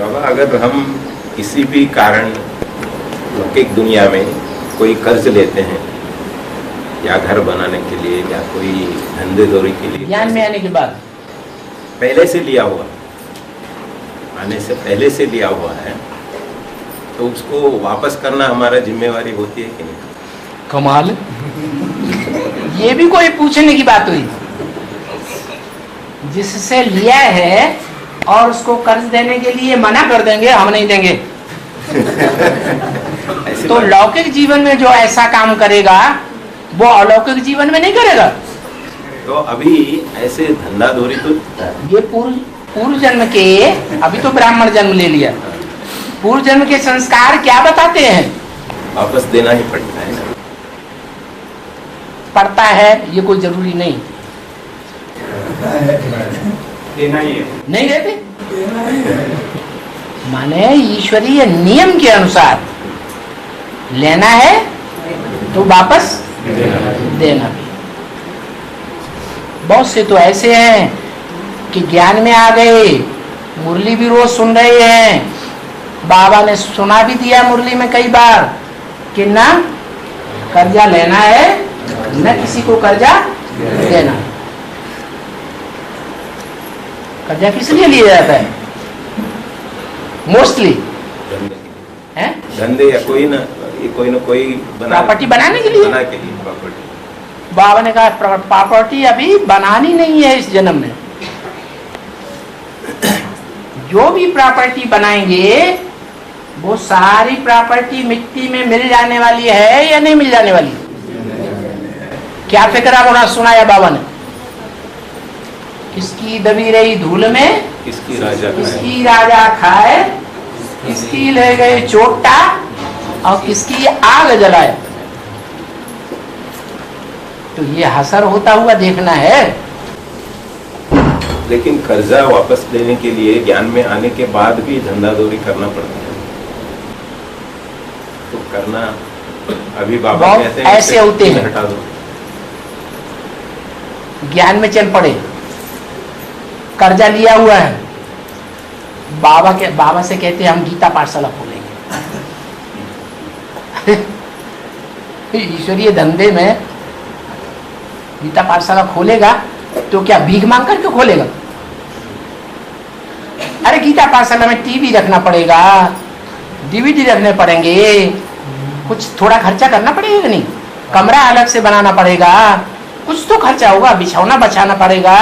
बाबा, अगर हम किसी भी कारण लौकिक दुनिया में कोई कर्ज लेते हैं या घर बनाने के लिए या कोई धंधे दौरी के लिए, ज्ञान में आने के बाद पहले से लिया हुआ, आने से पहले से लिया हुआ है, तो उसको वापस करना हमारा जिम्मेवारी होती है कि नहीं? कमाल, ये भी कोई पूछने की बात हुई? जिससे लिया है और उसको कर्ज देने के लिए मना कर देंगे, हम नहीं देंगे। तो लौकिक जीवन में जो ऐसा काम करेगा वो अलौकिक जीवन में नहीं करेगा। तो अभी ऐसे धंधाधोरी तो ये पूर्व जन्म के, अभी तो ब्राह्मण जन्म ले लिया, पूर्व जन्म के संस्कार क्या बताते हैं? वापस देना ही पड़ता है ना। पड़ता है ये कोई जरूरी नहीं, देना ही है। नहीं देते, माने ईश्वरीय नियम के अनुसार लेना है तो वापस देना भी। बहुत से तो ऐसे हैं कि ज्ञान में आ गए, मुरली भी रोज सुन रहे हैं, बाबा ने सुना भी दिया मुरली में कई बार कि ना कर्जा लेना है न किसी को कर्जा देना। कर्जा किस लिए लिया जाता है? मोस्टली है धंधे या कोई ना कोई प्रॉपर्टी बनाने के लिए। प्रॉपर्टी बाबा ने कहा प्रॉपर्टी अभी बनानी नहीं है इस जन्म में। जो भी प्रॉपर्टी बनाएंगे वो सारी प्रॉपर्टी मिट्टी में मिल जाने वाली है या नहीं मिल जाने वाली? क्या फिक्र होना सुनाया बाबा ने? किसकी दबी रही धूल में किसकी राजा खाए, किसकी ले गए चोटा और किसकी आग जलाए। तो ये हसर होता हुआ देखना है। लेकिन कर्जा वापस लेने के लिए ज्ञान में आने के बाद भी धंधादौरी करना पड़ता है, तो करना अभी बाबा कहते हैं ऐसे होते हैं, हटा दो, ज्ञान में चल पड़े, कर्जा लिया हुआ है, बाबा से कहते हैं हम गीता पाठशाला खोलेंगे। ईश्वरीय धंधे में गीता पाठशाला खोलेगा तो क्या भीख मांग करके खोलेगा? अरे गीता पाठशाला में टीवी रखना पड़ेगा, डीवीडी रखने पड़ेंगे, कुछ थोड़ा खर्चा करना पड़ेगा कि नहीं? कमरा अलग से बनाना पड़ेगा, कुछ तो खर्चा होगा, बिछौना बचाना पड़ेगा,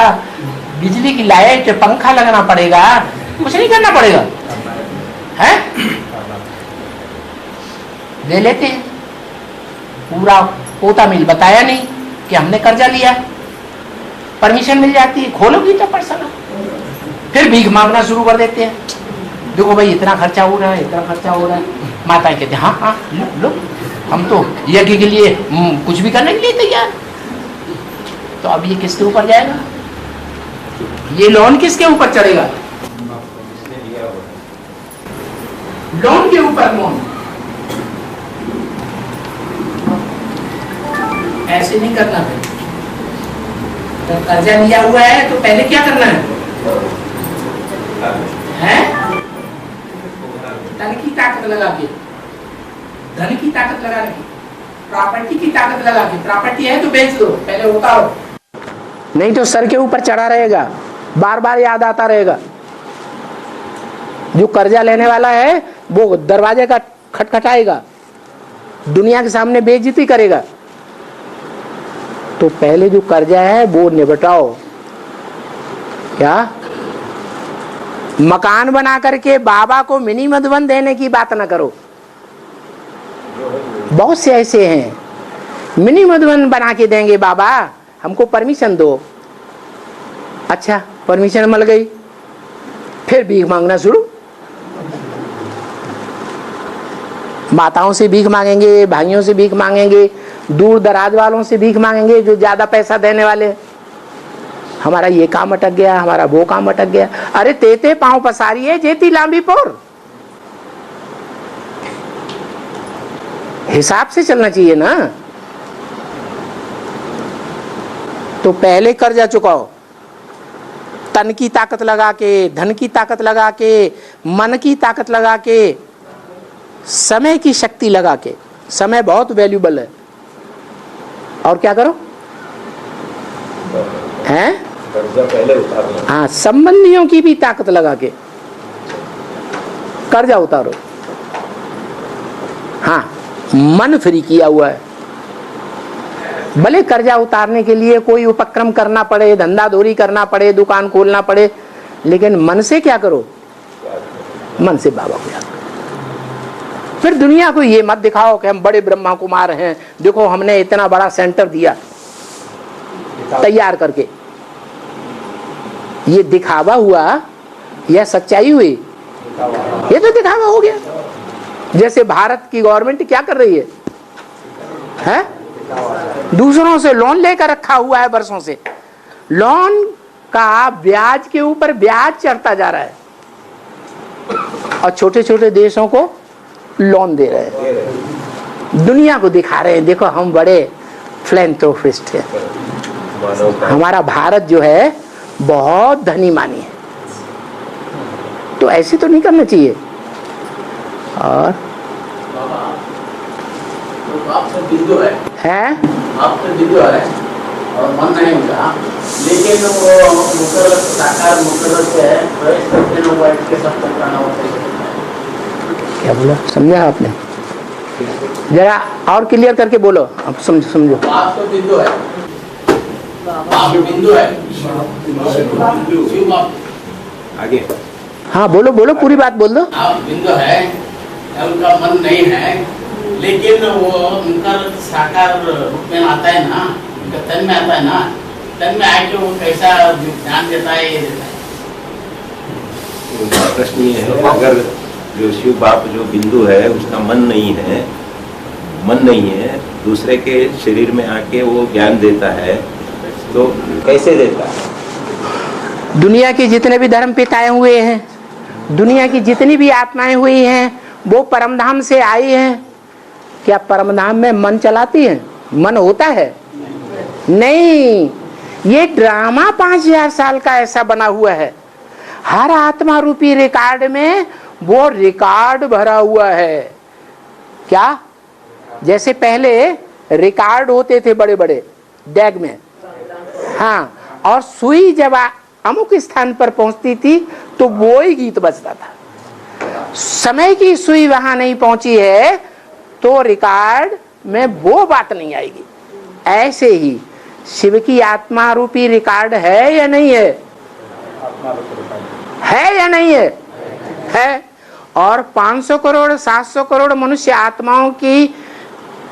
बिजली की लाइट पंखा लगाना पड़ेगा, कुछ नहीं करना पड़ेगा है? ले लेते हैं पूरा पोता मिल, बताया नहीं कि हमने कर्जा लिया, परमिशन मिल जाती है, खोलो गीता पाठशाला, फिर भीख मांगना शुरू कर देते हैं। देखो भाई इतना खर्चा हो रहा है, इतना खर्चा हो रहा है। माता कहते हैं हाँ लो, हम तो यज्ञ के लिए कुछ भी करने के लिए तैयार। तो अब ये किसके ऊपर जाएगा? ये लोन किसके ऊपर चढ़ेगा? लोन के ऊपर लोन। ऐसे नहीं करना है। तो कर्जा लिया हुआ है तो पहले क्या करना है? धन की ताकत लगा के, धन की ताकत लगा के, प्रॉपर्टी की ताकत लगा के, प्रॉपर्टी है तो बेच दो, पहले उतारो, नहीं तो सर के ऊपर चढ़ा रहेगा, बार बार याद आता रहेगा। जो कर्जा लेने वाला है वो दरवाजे का खटखटाएगा, दुनिया के सामने बेइज्जती करेगा। तो पहले जो कर्जा है वो निपटाओ। क्या मकान बना करके बाबा को मिनी मधुबन देने की बात ना करो। बहुत से ऐसे हैं, मिनी मधुबन बना के देंगे बाबा, हमको परमिशन दो। अच्छा परमिशन मिल गई, फिर भीख मांगना शुरू। माताओं से भीख मांगेंगे, भाइयों से भीख मांगेंगे, दूर दराज वालों से भीख मांगेंगे जो ज्यादा पैसा देने वाले। हमारा ये काम अटक गया, हमारा वो काम अटक गया। अरे तेते पांव पसारी है जेती लांबी पोर। हिसाब से चलना चाहिए ना। तो पहले कर्जा चुकाओ, तन की ताकत लगा के, धन की ताकत लगा के, मन की ताकत लगा के, समय की शक्ति लगा के, समय बहुत वैल्यूबल है, और क्या करो हैं, कर्जा पहले उतारना। हाँ, संबंधियों की भी ताकत लगा के कर्जा उतारो। हाँ, मन फ्री किया हुआ है। भले कर्जा उतारने के लिए कोई उपक्रम करना पड़े, धंधाधोरी करना पड़े, दुकान खोलना पड़े, लेकिन मन से क्या करो, मन से बाबा को याद करो। फिर दुनिया को ये मत दिखाओ कि हम बड़े ब्रह्मा कुमार हैं, देखो हमने इतना बड़ा सेंटर दिया तैयार करके। ये दिखावा हुआ या सच्चाई हुई? ये तो दिखावा हो गया। जैसे भारत की गवर्नमेंट क्या कर रही है? दूसरों से लोन लेकर रखा हुआ है वर्षों से, लोन का ब्याज के ऊपर ब्याज चढ़ता जा रहा है, और छोटे छोटे देशों को लोन दे रहे हैं, दुनिया को दिखा रहे हैं देखो हम बड़े फिलैंथ्रोपिस्ट हैं, हमारा भारत जो है बहुत धनी मानी है। तो ऐसे तो नहीं करना चाहिए। और आपसे बिंदु है आपसे बिंदु है और मन नहीं होगा, लेकिन वो मुकर्रर साकार मुकर्रर से प्रवेश करते हैं, बैठ के सब तक करना होता है। क्या बोला, समझा आपने? जरा और क्लियर करके बोलो, अब समझो। आप तो बिंदु है, आप बिंदु है, आगे हाँ बोलो बोलो, पूरी बात बोल दो। आप बिंदु है, उनका मन नहीं है, लेकिन वो उनका साकार रूप में आता है ना, उनका तन में आता है ना, तन में आके वो कैसा ध्यान देता है, ये देता है। उनका प्रश्न ये है, अगर जो शिव बाप जो बिंदु है उसका मन नहीं है, दूसरे के शरीर में आके वो ज्ञान देता है, तो कैसे देता है? दुनिया के जितने भी धर्म पिताएं हुए हैं, दुनिया की जितनी भी आत्माएं हुई हैं, वो परमधाम से आई हैं। क्या परमधाम में मन चलाती है? मन होता है? नहीं, ये ड्रामा 5000 साल का ऐसा बना हुआ है। हर आत्मा रूपी रिकॉर्ड में वो रिकॉर्ड भरा हुआ है। क्या? जैसे पहले रिकॉर्ड होते थे बड़े बड़े डैग में, हाँ, और सुई जब अमुक स्थान पर पहुंचती थी तो वो ही गीत बजता था। समय की सुई वहां नहीं पहुंची है तो रिकॉर्ड में वो बात नहीं आएगी। ऐसे ही शिव की आत्मा रूपी रिकॉर्ड है या नहीं है? है या नहीं है? है। और 500 करोड़ 700 करोड़ मनुष्य आत्माओं की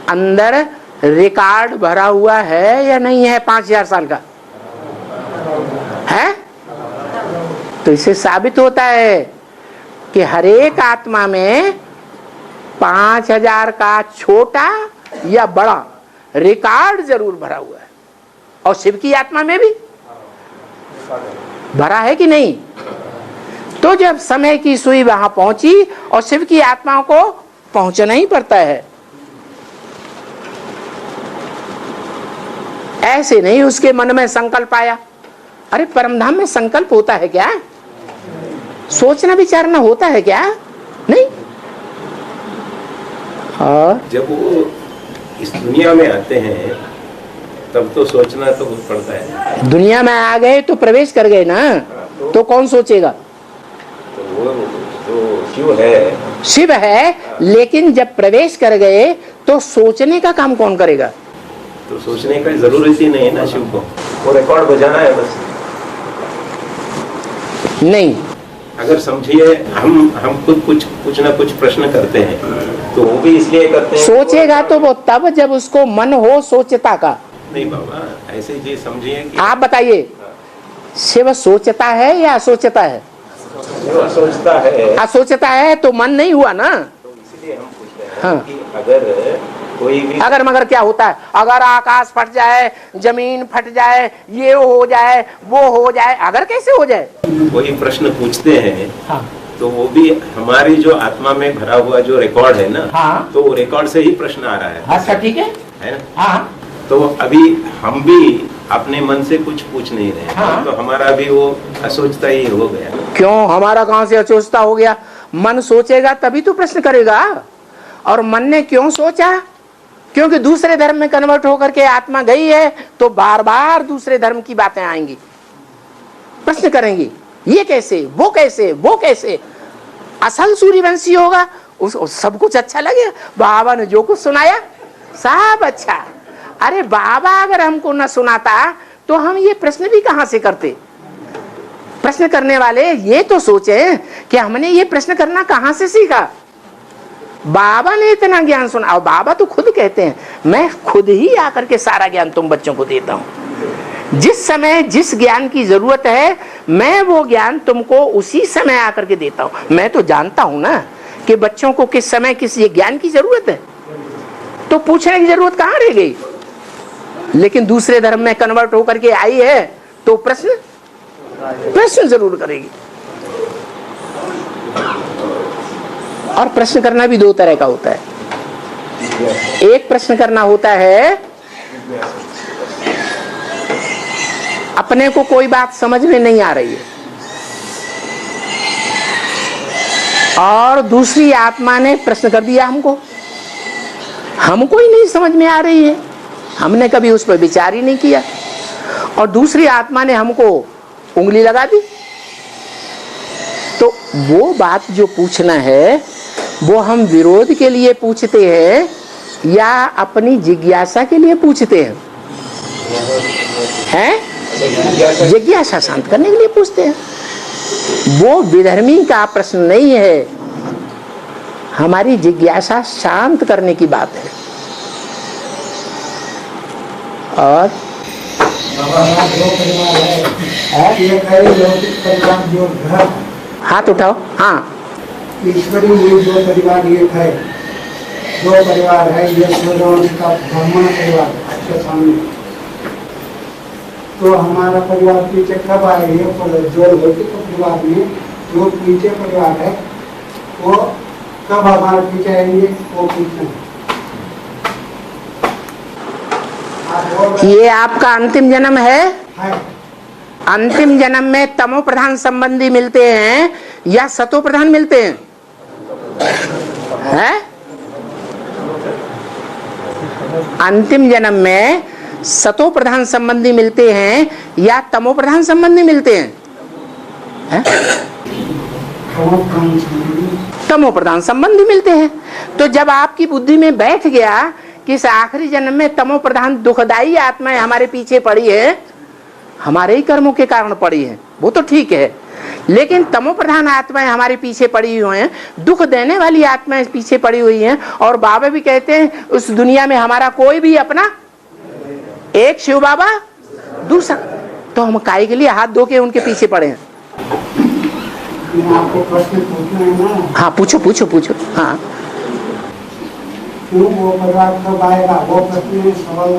अंदर रिकॉर्ड भरा हुआ है या नहीं है? 5000 साल का है। तो इससे साबित होता है कि हरेक आत्मा में 5000 का छोटा या बड़ा रिकॉर्ड जरूर भरा हुआ है। और शिव की आत्मा में भी भरा है कि नहीं? तो जब समय की सुई वहां पहुंची और शिव की आत्मा को पहुंचना ही पड़ता है। ऐसे नहीं उसके मन में संकल्प आया। अरे परमधाम में संकल्प होता है क्या? सोचना विचारना होता है क्या? नहीं। और जब वो इस दुनिया में आते हैं तब तो सोचना तो पड़ता है। दुनिया में आ गए तो प्रवेश कर गए ना, तो कौन सोचेगा? तो वो तो शिव है। शिव है, लेकिन जब प्रवेश कर गए तो सोचने का काम कौन करेगा? तो सोचने का जरूरत ही नहीं है ना शिव को, वो रिकॉर्ड बजाना है बस। नहीं। अगर समझिए हम खुद कुछ ना कुछ प्रश्न करते हैं तो वो भी इसलिए करते हैं। सोचेगा तो वो तब जब उसको मन हो सोचता का। नहीं बाबा, ऐसे जी समझिए कि आप बताइए, शिव सोचता है या सोचता है? सोचता है। सोचता है तो मन नहीं हुआ ना। तो इसलिए हम पूछ रहे हैं हाँ। कि अगर कोई भी अगर मगर क्या होता है? अगर आकाश फट जाए, जमीन फट जाए, ये हो जाए, वो हो जाए, अगर कैसे हो जाए? कोई प्रश्न पूछते हैं हाँ। तो वो भी हमारी जो आत्मा में भरा हुआ जो रिकॉर्ड है ना, हाँ। तो वो रिकॉर्ड से ही प्रश्न आ रहा है। अच्छा ठीक है ना? हाँ। तो अभी हम भी अपने मन से कुछ पूछ नहीं रहे हैं। हाँ। तो हमारा भी वो असोचता ही हो गया। क्यों? हमारा कहां से अचोचता हो गया? मन सोचेगा तभी तो प्रश्न करेगा। और मन ने क्यों सोचा? क्योंकि दूसरे धर्म में कन्वर्ट होकर के आत्मा गई है, तो बार बार दूसरे धर्म की बातें आएंगी, प्रश्न करेंगी, ये कैसे, वो कैसे, वो कैसे। असल सूर्यवंशी होगा, उस सब कुछ अच्छा लगे। बाबा ने जो कुछ सुनाया सब अच्छा। अरे बाबा अगर हमको न सुनाता तो हम ये प्रश्न भी कहां से करते? प्रश्न करने वाले ये तो सोचे कि हमने ये प्रश्न करना कहां से सीखा। बाबा ने इतना ज्ञान सुना, और बाबा तो खुद कहते हैं, मैं खुद ही आकर के सारा ज्ञान तुम बच्चों को देता हूं। जिस समय जिस ज्ञान की जरूरत है, मैं वो ज्ञान तुमको उसी समय आकर के देता हूं। मैं तो जानता हूं ना कि बच्चों को किस समय किस ये ज्ञान की जरूरत है, तो पूछने की जरूरत कहां रह गई। लेकिन दूसरे धर्म में कन्वर्ट होकर के आई है तो प्रश्न जरूर करेगी। और प्रश्न करना भी दो तरह का होता है। एक प्रश्न करना होता है अपने को कोई बात समझ में नहीं आ रही है, और दूसरी आत्मा ने प्रश्न कर दिया हमको ही नहीं समझ में आ रही है, हमने कभी उस पर विचार ही नहीं किया, और दूसरी आत्मा ने हमको उंगली लगा दी। तो वो बात जो पूछना है वो हम विरोध के लिए पूछते हैं या अपनी जिज्ञासा के लिए पूछते हैं? जिज्ञासा शांत करने के लिए पूछते हैं। वो विधर्मी का प्रश्न नहीं है, हमारी जिज्ञासा शांत करने की बात है। और हाथ उठाओ। हाँ, ईश्वरी ये जो परिवार एक है, दो परिवार है, ये सूर्यवंश का ब्राह्मण परिवार आपके सामने। तो हमारा परिवार पीछे कब आएंगे? जो लौकिक परिवार में जो पीछे परिवार है वो कब हमारे पीछे आएंगे, वो पूछना। ये आपका अंतिम जन्म है। अंतिम जन्म में तमो प्रधान संबंधी मिलते हैं या सतो प्रधान मिलते हैं? अंतिम जन्म में सतो प्रधान संबंधी मिलते हैं या तमो प्रधान संबंधी मिलते हैं? तमो प्रधान संबंधी मिलते हैं। तो जब आपकी बुद्धि में बैठ गया कि इस आखिरी जन्म में तमो प्रधान दुखदाई आत्माएं हमारे पीछे पड़ी है, हमारे ही कर्मों के कारण पड़ी है, वो तो ठीक है, लेकिन तमो प्रधान आत्माएं हमारे पीछे पड़ी हुई हैं, दुख देने वाली आत्माएं पीछे पड़ी हुई हैं। और बाबा भी कहते हैं उस दुनिया में हमारा कोई भी अपना, एक शिव बाबा दूसरा, तो हम काहे के लिए हाथ धो के उनके पीछे पड़े हैं? आपको प्रश्न पूछना है ना? हाँ, पूछो पूछो पूछो। हाँ, वो परिवार कब आएगा? वो प्रश्न सवाल।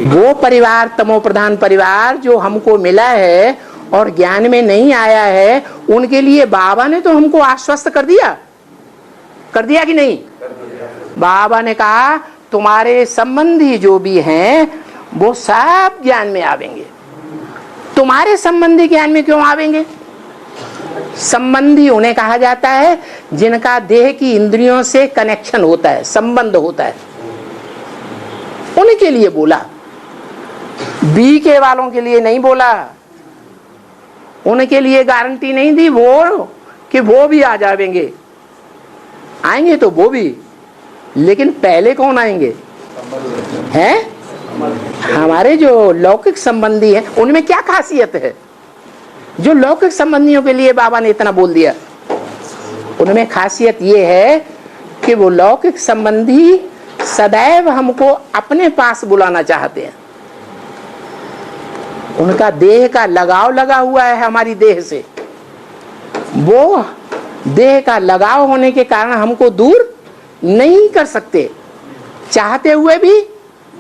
वो परिवार तमो प्रधान परिवार जो हमको मिला है और ज्ञान में नहीं आया है, उनके लिए बाबा ने तो हमको आश्वस्त कर दिया कि नहीं? बाबा ने कहा तुम्हारे संबंधी जो भी हैं वो सब ज्ञान में आवेंगे। तुम्हारे संबंधी ज्ञान में क्यों आवेंगे? संबंधी उन्हें कहा जाता है जिनका देह की इंद्रियों से कनेक्शन होता है, संबंध होता है, उनके लिए बोला। बी के वालों के लिए नहीं बोला, उनके लिए गारंटी नहीं दी वो कि वो भी आ जाएंगे। आएंगे तो वो भी, लेकिन पहले कौन आएंगे? हैं हमारे जो लौकिक संबंधी हैं, उनमें क्या खासियत है जो लौकिक संबंधियों के लिए बाबा ने इतना बोल दिया? उनमें खासियत ये है कि वो लौकिक संबंधी सदैव हमको अपने पास बुलाना चाहते हैं। उनका देह का लगाव लगा हुआ है हमारी देह से, वो देह का लगाव होने के कारण हमको दूर नहीं कर सकते, चाहते हुए भी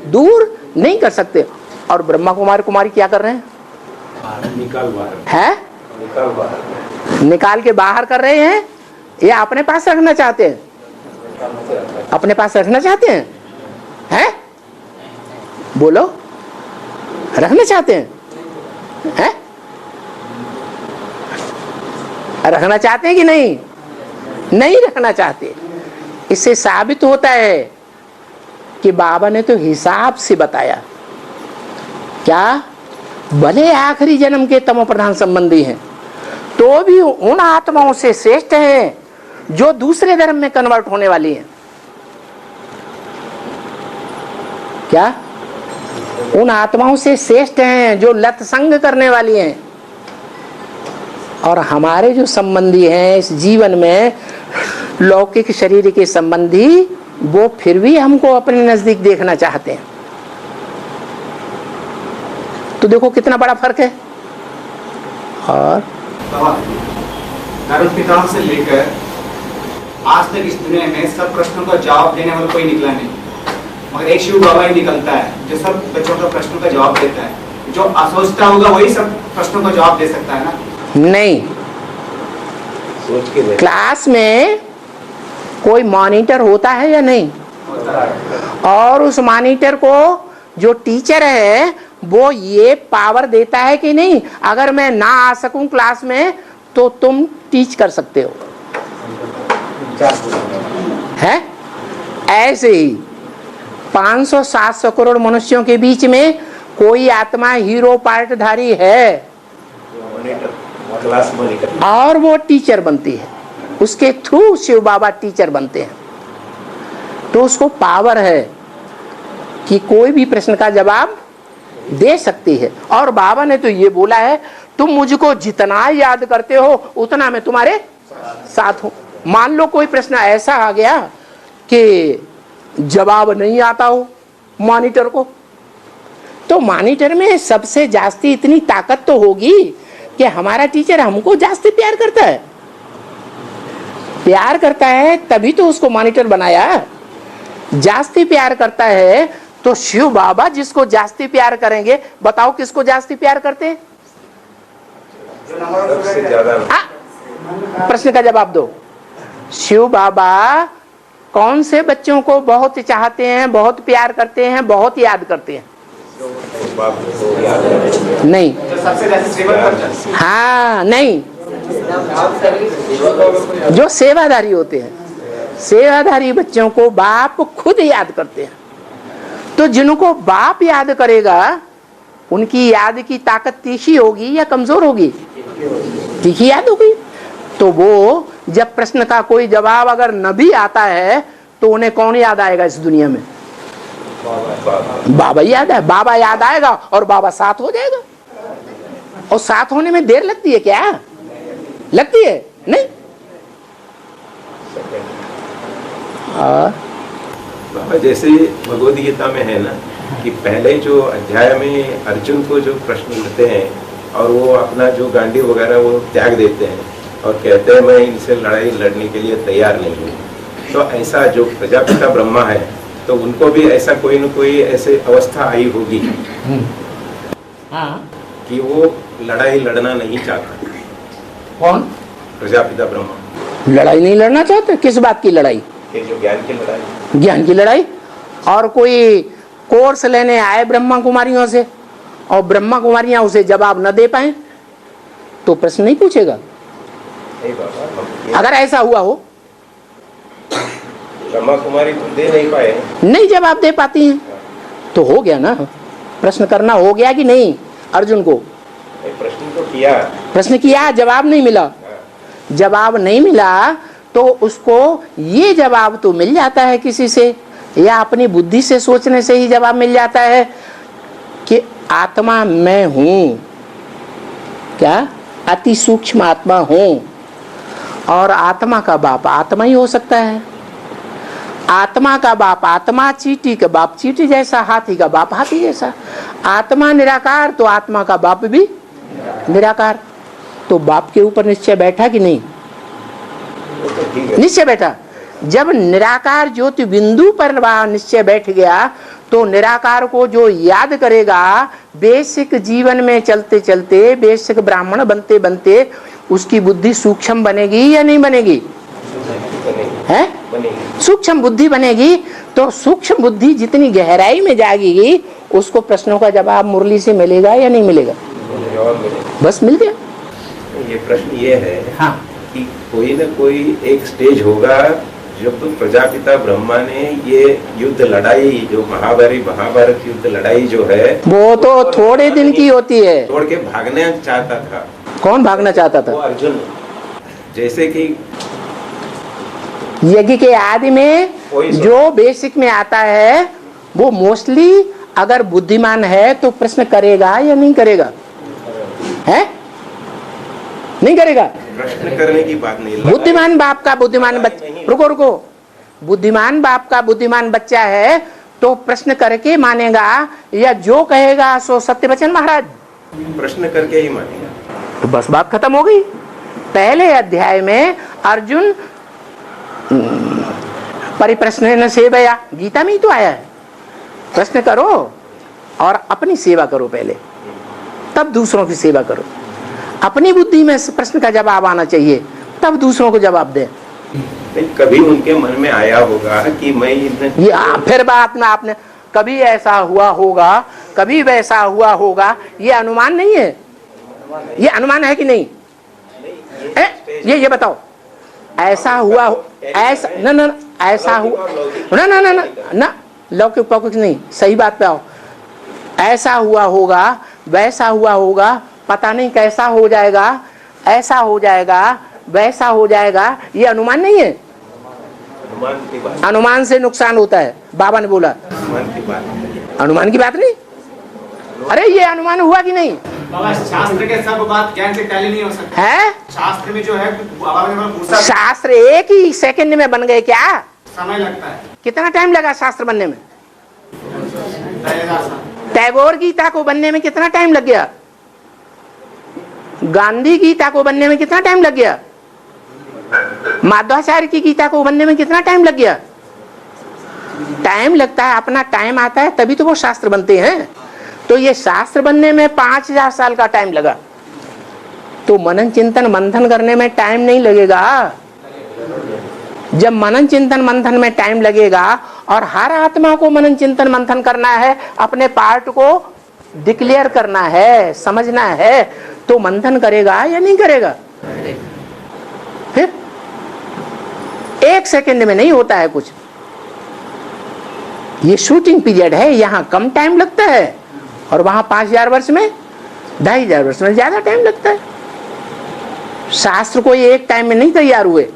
दूर नहीं कर सकते। और ब्रह्मा कुमार कुमारी क्या कर रहे हैं? निकाल के बाहर कर रहे हैं या अपने पास रखना चाहते हैं? अपने पास रखना चाहते हैं? हैं? बोलो। रखना चाहते हैं? रखना चाहते हैं कि नहीं? नहीं रखना चाहते। इससे साबित होता है कि बाबा ने तो हिसाब से बताया। क्या? भले आखिरी जन्म के तमो प्रधान संबंधी हैं, तो भी उन आत्माओं से श्रेष्ठ हैं जो दूसरे धर्म में कन्वर्ट होने वाली हैं। क्या? उन आत्माओं से श्रेष्ठ हैं जो लत संग करने वाली हैं। और हमारे जो संबंधी हैं इस जीवन में, लौकिक शरीर के संबंधी, वो फिर भी हमको अपने नजदीक देखना चाहते हैं। तो देखो कितना बड़ा फर्क है। और धर्म पिताओं से लेकर आज तक इस दुनिया में सब प्रश्नों का जवाब देने वाला कोई निकला नहीं, मगर एक शिव बाबा ही निकलता है जो सब बच्चों का प्रश्नों का जवाब देता है। जो असोचता होगा वही सब प्रश्नों का जवाब दे सकता है ना? नहीं, सोच के क्लास में कोई मॉनिटर होता है या नहीं? और उस मॉनिटर को जो टीचर है वो ये पावर देता है कि नहीं, अगर मैं ना आ सकूं क्लास में तो तुम टीच कर सकते हो। है ऐसे ही 500-700 करोड़ मनुष्यों के बीच में कोई आत्मा हीरो पार्टधारी है क्लास मॉनिटर, और वो टीचर बनती है। उसके थ्रू शिव बाबा टीचर बनते हैं। तो उसको पावर है कि कोई भी प्रश्न का जवाब दे सकती है। और बाबा ने तो ये बोला है, तुम मुझको जितना याद करते हो उतना मैं तुम्हारे साथ हूं। मान लो कोई प्रश्न ऐसा आ गया कि जवाब नहीं आता हो मॉनिटर को, तो मॉनिटर में सबसे जास्ती इतनी ताकत तो होगी कि हमारा टीचर हमको जास्ती प्यार करता है। प्यार करता है तभी तो उसको मॉनिटर बनाया। जास्ती प्यार करता है तो शिव बाबा जिसको जास्ती प्यार करेंगे, बताओ किसको जास्ती प्यार करते हैं? सबसे ज्यादा। प्रश्न का जवाब दो। शिव बाबा कौन से बच्चों को बहुत चाहते हैं, बहुत प्यार करते हैं, बहुत याद करते हैं? नहीं। जो सबसे ज्यादा सेवा करता है। हाँ, नहीं, जो सेवाधारी होते हैं, सेवाधारी बच्चों को बाप खुद याद करते हैं। तो जिनको बाप याद करेगा उनकी याद की ताकत तीखी होगी या कमजोर होगी? तीखी याद होगी। तो वो जब प्रश्न का कोई जवाब अगर न भी आता है तो उन्हें कौन याद आएगा इस दुनिया में? बाबा याद है। बाबा याद आएगा और बाबा साथ हो जाएगा। और साथ होने में देर लगती है क्या? लगती है? नहीं। बाबा जैसे भगवद गीता में है ना कि पहले जो अध्याय में अर्जुन को जो प्रश्न मिलते हैं और वो अपना जो गांडीव वगैरह वो त्याग देते हैं और कहते हैं मैं इनसे लड़ाई लड़ने के लिए तैयार नहीं हूँ। तो ऐसा जो प्रजापिता ब्रह्मा है तो उनको भी ऐसा कोई न कोई ऐसे अवस्था आई होगी कि वो लड़ाई लड़ना नहीं चाहता। कौन? प्रजापिता ब्रह्मा लड़ाई नहीं लड़ना चाहते? किस बात की लड़ाई? ये जो ज्ञान की लड़ाई। ज्ञान की लड़ाई। और कोई कोर्स लेने आए ब्रह्मा कुमारियों से और ब्रह्मा कुमारियां उसे जवाब न दे पाए तो प्रश्न नहीं पूछेगा? अगर ऐसा हुआ हो, ब्रह्मा कुमारी तो दे नहीं पाए, नहीं जवाब दे पाती हैं, तो हो गया ना, प्रश्न करना हो गया कि नहीं? अर्जुन को प्रश्न किया, जवाब नहीं मिला। जवाब नहीं मिला तो उसको ये जवाब तो मिल जाता है किसी से, या अपनी बुद्धि से सोचने से ही जवाब मिल जाता है कि आत्मा मैं हूं। क्या? अति सूक्ष्म आत्मा हूं। और आत्मा का बाप आत्मा ही हो सकता है। आत्मा का बाप आत्मा, चींटी का बाप चींटी जैसा, हाथी का बाप हाथी जैसा। आत्मा निराकार तो आत्मा का बाप भी निराकार। तो बाप के ऊपर निश्चय बैठा कि नहीं? निश्चय बैठा। जब निराकार ज्योति बिंदु पर निश्चय बैठ गया तो निराकार को जो याद करेगा, बेसिक जीवन में चलते चलते, बेसिक ब्राह्मण बनते बनते उसकी बुद्धि सूक्ष्म बनेगी या नहीं बनेगी? है बनेगी। सूक्ष्म बुद्धि बनेगी तो सूक्ष्म बुद्धि जितनी गहराई में जाएगी उसको प्रश्नों का जवाब मुरली से मिलेगा या नहीं मिलेगा? जवाब मिलेगा। बस मिल गया। ये प्रश्न ये है हाँ कि कोई न कोई एक स्टेज होगा जब प्रजापिता ब्रह्मा ने ये युद्ध लड़ाई, जो महाभारत युद्ध लड़ाई जो है वो तो थोड़े दिन की होती है। छोड़ के भागना चाहता था। कौन भागना चाहता वो था? अर्जुन। जैसे कि यज्ञ के आदि में जो बेसिक में आता है वो मोस्टली अगर बुद्धिमान है तो प्रश्न करेगा या नहीं करेगा? है नहीं करेगा? प्रश्न करने की बात नहीं। बुद्धिमान बाप का बुद्धिमान बच्चा, रुको बुद्धिमान बाप का बुद्धिमान बच्चा है तो प्रश्न करके मानेगा या जो कहेगा सो सत्य वचन महाराज? प्रश्न करके ही मानेगा। तो बस बात खत्म हो गई। पहले अध्याय में अर्जुन परिप्रश्न सेवया, गीता में ही तो आया है, प्रश्न करो और अपनी सेवा करो पहले, तब दूसरों की सेवा करो। अपनी बुद्धि में प्रश्न का जवाब आना चाहिए, तब दूसरों को जवाब दे। नहीं, कभी उनके मन में आया होगा कि मैं ये फिर बात में आपने कभी ऐसा हुआ होगा, कभी वैसा हुआ होगा, ये अनुमान नहीं है। ये अनुमान है कि नहीं? ये बताओ, ऐसा हुआ, ऐसा न ऐसा हुआ न लौकिक पौकिक नहीं, सही बात पे आओ। ऐसा हुआ होगा, वैसा हुआ होगा, पता नहीं कैसा हो जाएगा, ऐसा हो जाएगा, वैसा हो जाएगा, ये अनुमान नहीं है। अनुमान से नुकसान होता है, बाबा ने बोला। अनुमान की बात नहीं। अरे ये अनुमान हुआ कि नहीं? बाबा शास्त्र के सब बात ज्ञान से टैली नहीं हो सकती है। शास्त्र में जो है बाबा ने पूछा, शास्त्र एक ही सेकंड में बन गए क्या? समय लगता है। कितना टाइम लगा शास्त्र बनने में? 2000 साल। टैगोर गीता को बनने में कितना टाइम लग गया? गांधी गीता को बनने में कितना टाइम लग गया? माधवाचार्य की गीता को बनने में कितना टाइम लग गया? टाइम लगता है, अपना टाइम आता है तभी तो वो शास्त्र बनते हैं। तो ये शास्त्र बनने में 5000 साल का टाइम लगा, तो मनन चिंतन मंथन करने में टाइम नहीं लगेगा। जब मनन चिंतन मंथन में टाइम लगेगा और हर आत्मा को मनन चिंतन मंथन करना है, अपने पार्ट को डिक्लेयर करना है, समझना है, तो मंथन करेगा या नहीं करेगा? फिर एक सेकंड में नहीं होता है कुछ। ये शूटिंग पीरियड है, यहां कम टाइम लगता है और वहां 5000 वर्ष में, 2500 वर्ष में ज्यादा टाइम लगता है। शास्त्र को एक टाइम में नहीं तैयार हुए।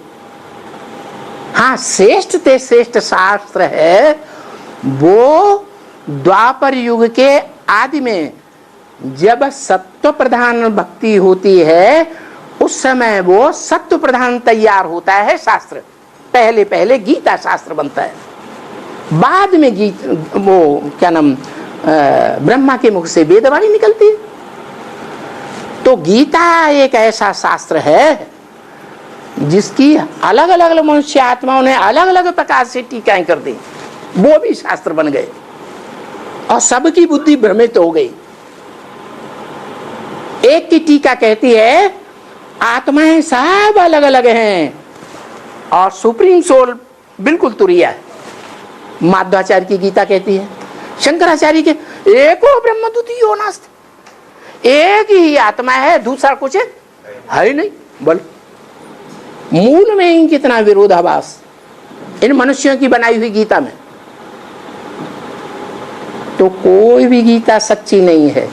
हाँ, श्रेष्ठ ते श्रेष्ठ शास्त्र है वो द्वापर युग के आदि में जब सत्व प्रधान भक्ति होती है उस समय वो सत्व प्रधान तैयार होता है शास्त्र। पहले पहले गीता शास्त्र बनता है, बाद में वो क्या नाम ब्रह्मा के मुख से वेदवाणी निकलती है। तो गीता एक ऐसा शास्त्र है जिसकी अलग अलग मनुष्य आत्माओं ने अलग अलग प्रकार से टीकाएं कर दी, वो भी शास्त्र बन गए और सबकी बुद्धि भ्रमित हो गई। एक की टीका कहती है आत्माएं सब अलग अलग हैं और सुप्रीम सोल बिल्कुल तुरिया है। माधवाचार्य की गीता कहती है, शंकराचार्य के एको ब्रह्म द्वितीयो नास्ति, एक ही आत्मा है, दूसरा कुछ है ही नहीं। बोल मूल में ही कितना विरोधाभास इन मनुष्यों की बनाई हुई गीता में। तो कोई भी गीता सच्ची नहीं है।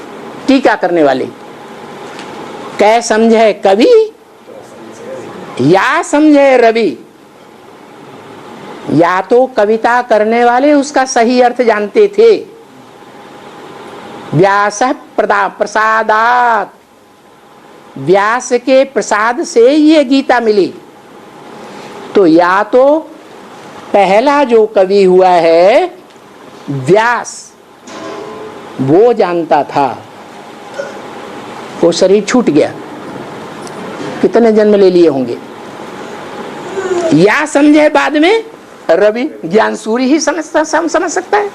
टीका करने वाली कै समझे कवि या समझे रवि, या तो कविता करने वाले उसका सही अर्थ जानते थे, व्यास प्रसादात, व्यास के प्रसाद से ये गीता मिली। तो या तो पहला जो कवि हुआ है व्यास, वो जानता था, वो शरीर छूट गया, कितने जन्म ले लिए होंगे, या समझे बाद में रवि, ज्ञान सूर्य ही समझ सकता है।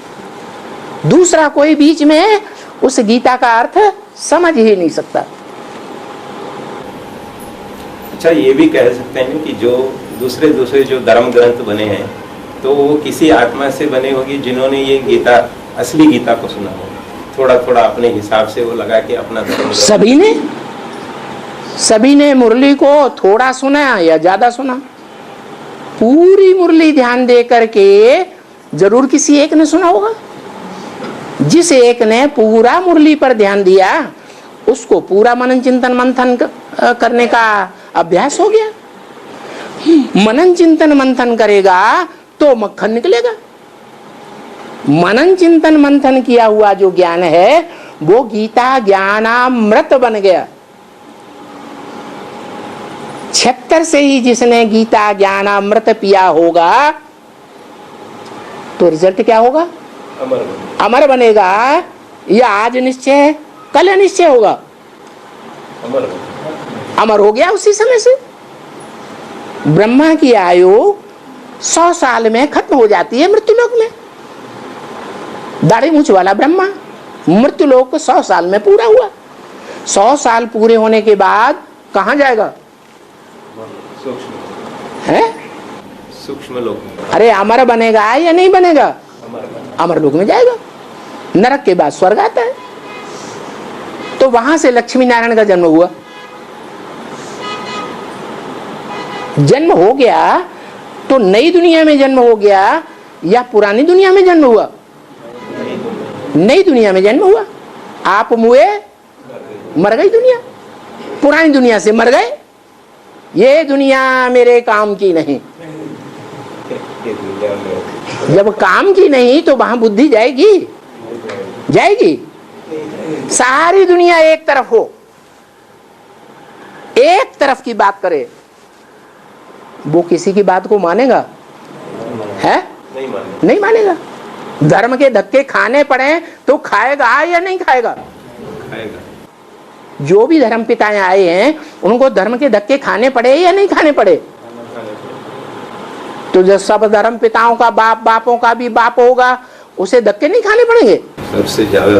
दूसरा कोई बीच में उस गीता का अर्थ समझ ही नहीं सकता। अच्छा, ये भी कह सकते हैं कि जो दूसरे दूसरे जो धर्म ग्रंथ बने हैं तो वो किसी आत्मा से बने होगी जिन्होंने ये गीता, असली गीता को सुना हो, थोड़ा थोड़ा अपने हिसाब से वो लगा के अपना धर्म। सभी ने मुरली को थोड़ा सुना या ज्यादा सुना? पूरी मुरली ध्यान दे करके जरूर किसी एक ने सुना होगा। जिस एक ने पूरा मुरली पर ध्यान दिया उसको पूरा मनन चिंतन मंथन करने का अभ्यास हो गया। मनन चिंतन मंथन करेगा तो मक्खन निकलेगा। मनन चिंतन मंथन किया हुआ जो ज्ञान है वो गीता ज्ञानामृत बन गया। 76 से ही जिसने गीता ज्ञानामृत पिया होगा तो रिजल्ट क्या होगा? अमर बनेगा। या आज निश्चय है, कल निश्चय होगा? अमर हो गया उसी समय से। ब्रह्मा की आयु 100 साल में खत्म हो जाती है मृत्युलोक में। दाढ़ी मूंछ वाला ब्रह्मा मृत्युलोक 100 साल में पूरा हुआ। 100 साल पूरे होने के बाद कहां जाएगा? है सूक्ष्म लोक। अरे अमर बनेगा या नहीं बनेगा? अमर लोक में जाएगा। नरक के बाद स्वर्ग आता है। तो वहां से लक्ष्मी नारायण का जन्म हुआ। जन्म हो गया तो नई दुनिया में जन्म हो गया या पुरानी दुनिया में जन्म हुआ? नई दुनिया में जन्म हुआ। आप मुए, मर गई दुनिया। पुरानी दुनिया से मर गए। ये दुनिया मेरे काम की नहीं। जब काम की नहीं तो वहां बुद्धि जाएगी? जाएगी। सारी दुनिया एक तरफ हो, एक तरफ की बात करे, वो किसी की बात को मानेगा? है? नहीं मानेगा। धर्म के धक्के खाने पड़े तो खाएगा या नहीं खाएगा? खाएगा। जो भी धर्म पिताएं आए हैं उनको धर्म के धक्के खाने पड़े या नहीं खाने पड़े? तो जो सब धर्म पिताओं का बाप, बापों का भी बाप होगा, उसे धक्के नहीं खाने पड़ेंगे? सबसे ज्यादा।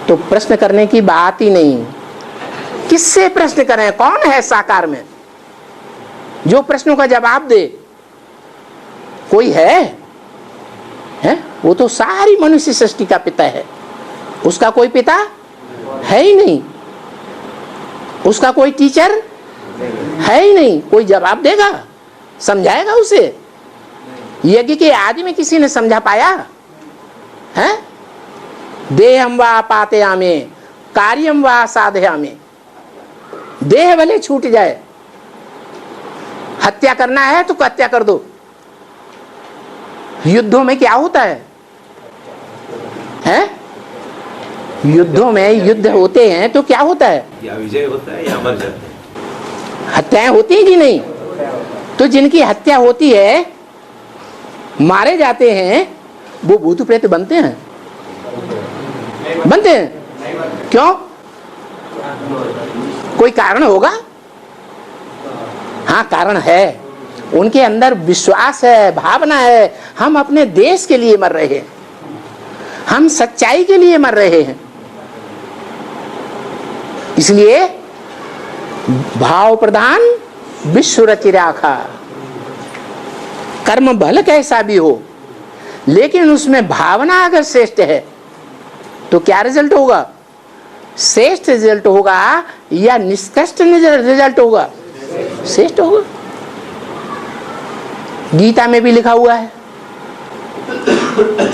तो प्रश्न करने की बात ही नहीं। किससे प्रश्न करें? कौन है साकार में जो प्रश्नों का जवाब दे? कोई है? वो तो सारी मनुष्य सृष्टि का पिता है। उसका कोई पिता है ही नहीं। उसका कोई टीचर है ही नहीं। कोई जवाब देगा? समझाएगा उसे? यज्ञ के आदि में किसी ने समझा पाया है? देहम वा पातयामे कार्यम वा साधयामे। देह भले छूट जाए, हत्या करना है तो हत्या कर दो। युद्धों में क्या होता है? युद्धों में युद्ध होते हैं तो क्या होता है? या विजय होता है या मर जाते हैं। हत्याएं होती हैं कि नहीं? तो जिनकी हत्या होती है, मारे जाते हैं, वो भूत प्रेत बनते हैं? बनते हैं। क्यों? कोई कारण होगा? हाँ, कारण है। उनके अंदर विश्वास है, भावना है। हम अपने देश के लिए मर रहे हैं, हम सच्चाई के लिए मर रहे हैं। इसलिए भाव प्रधान विश्व रचि राखा। कर्म भल कैसा भी हो, लेकिन उसमें भावना अगर श्रेष्ठ है तो क्या रिजल्ट होगा? श्रेष्ठ रिजल्ट होगा या निष्कृष्ट रिजल्ट होगा? श्रेष्ठ होगा। गीता में भी लिखा हुआ है,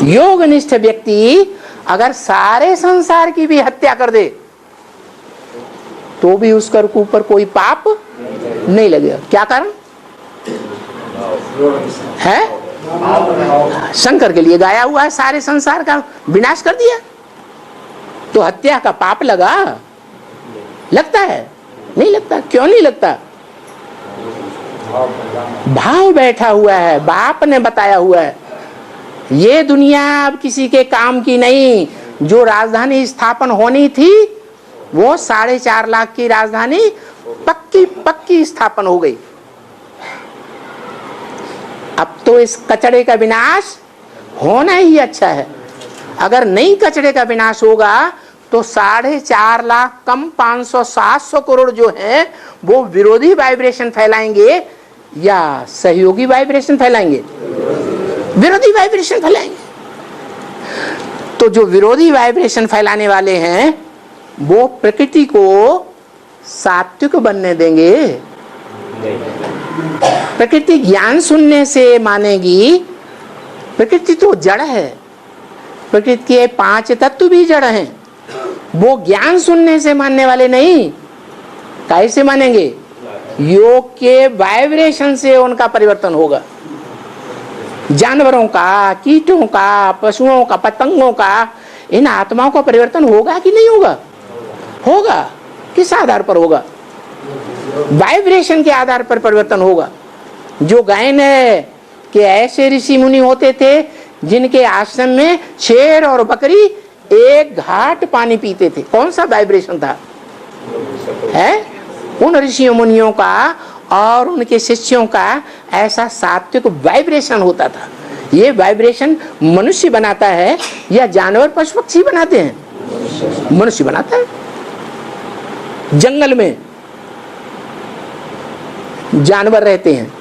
योगनिष्ठ व्यक्ति अगर सारे संसार की भी हत्या कर दे तो भी उसके ऊपर कोई पाप नहीं लगेगा। क्या कारण है? शंकर के लिए गाया हुआ है, सारे संसार का विनाश कर दिया। तो हत्या का पाप लगा? लगता है? नहीं लगता। क्यों नहीं लगता? भाव बैठा हुआ है। बाप ने बताया हुआ है ये दुनिया अब किसी के काम की नहीं। जो राजधानी स्थापन होनी थी वो 4.5 लाख की राजधानी पक्की स्थापन हो गई। अब तो इस कचड़े का विनाश होना ही अच्छा है। अगर नहीं कचड़े का विनाश होगा तो 4.5 लाख कम 500-700 करोड़ जो है वो विरोधी वाइब्रेशन फैलाएंगे या सहयोगी वाइब्रेशन फैलाएंगे? विरोधी वाइब्रेशन फैलाएंगे। तो जो विरोधी वाइब्रेशन फैलाने वाले हैं वो प्रकृति को सात्विक बनने देंगे? प्रकृति ज्ञान सुनने से मानेगी? प्रकृति तो जड़ है, प्रकृति के 5 तत्व भी जड़ हैं, वो ज्ञान सुनने से मानने वाले नहीं। कैसे मानेंगे? योग के वाइब्रेशन से उनका परिवर्तन होगा। जानवरों का, कीटों का, पशुओं का, पतंगों का, इन आत्माओं का परिवर्तन होगा कि नहीं होगा? होगा। किस आधार पर होगा? वाइब्रेशन के आधार पर परिवर्तन होगा। जो गायन है कि ऐसे ऋषि मुनि होते थे जिनके आश्रम में शेर और बकरी एक घाट पानी पीते थे। कौन सा वाइब्रेशन था? है उन ऋषियों मुनियों का और उनके शिष्यों का ऐसा सात्विक वाइब्रेशन होता था। ये वाइब्रेशन मनुष्य बनाता है या जानवर पशु पक्षी बनाते हैं? मनुष्य बनाता है। जंगल में जानवर रहते हैं,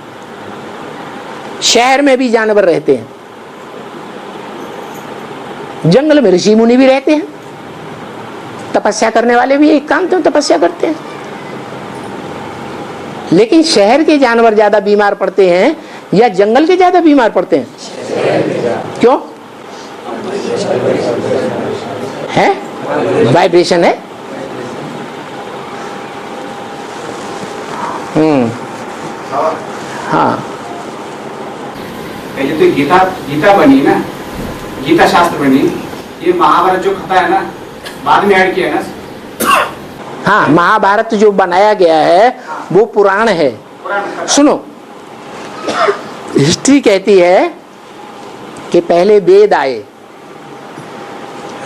शहर में भी जानवर रहते हैं, जंगल में ऋषि मुनि भी रहते हैं, तपस्या करने वाले भी एक काम तो तपस्या करते हैं। लेकिन शहर के जानवर ज्यादा बीमार पड़ते हैं या जंगल के ज्यादा बीमार पड़ते हैं? क्यों? है वाइब्रेशन है। हाँ, पहले तो गीता बनी ना, गीता शास्त्र बनी। ये महाभारत जो कथा है ना, बाद में ऐड किया ना। हाँ, महाभारत जो बनाया गया है वो पुराण है। सुनो, हिस्ट्री कहती है कि पहले वेद आए,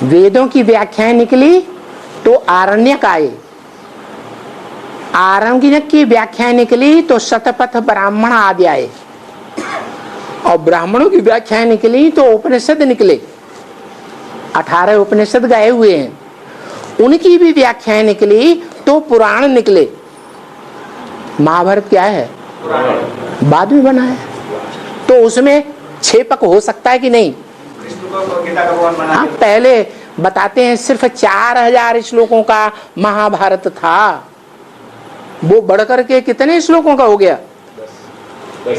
वेदों की व्याख्याएं निकली तो आरण्यक आए, आरण्यक की व्याख्याएं निकली तो शतपथ ब्राह्मण आदि आए, और ब्राह्मणों की व्याख्याएं निकली तो उपनिषद निकले। 18 उपनिषद गाए हुए हैं, उनकी भी व्याख्याएं निकली तो पुराण निकले। महाभारत क्या है? बाद में बना है। तो उसमें छेपक हो सकता है कि नहीं? हाँ, पहले बताते हैं सिर्फ 4000 श्लोकों का महाभारत था, वो बढ़कर के कितने श्लोकों का हो गया?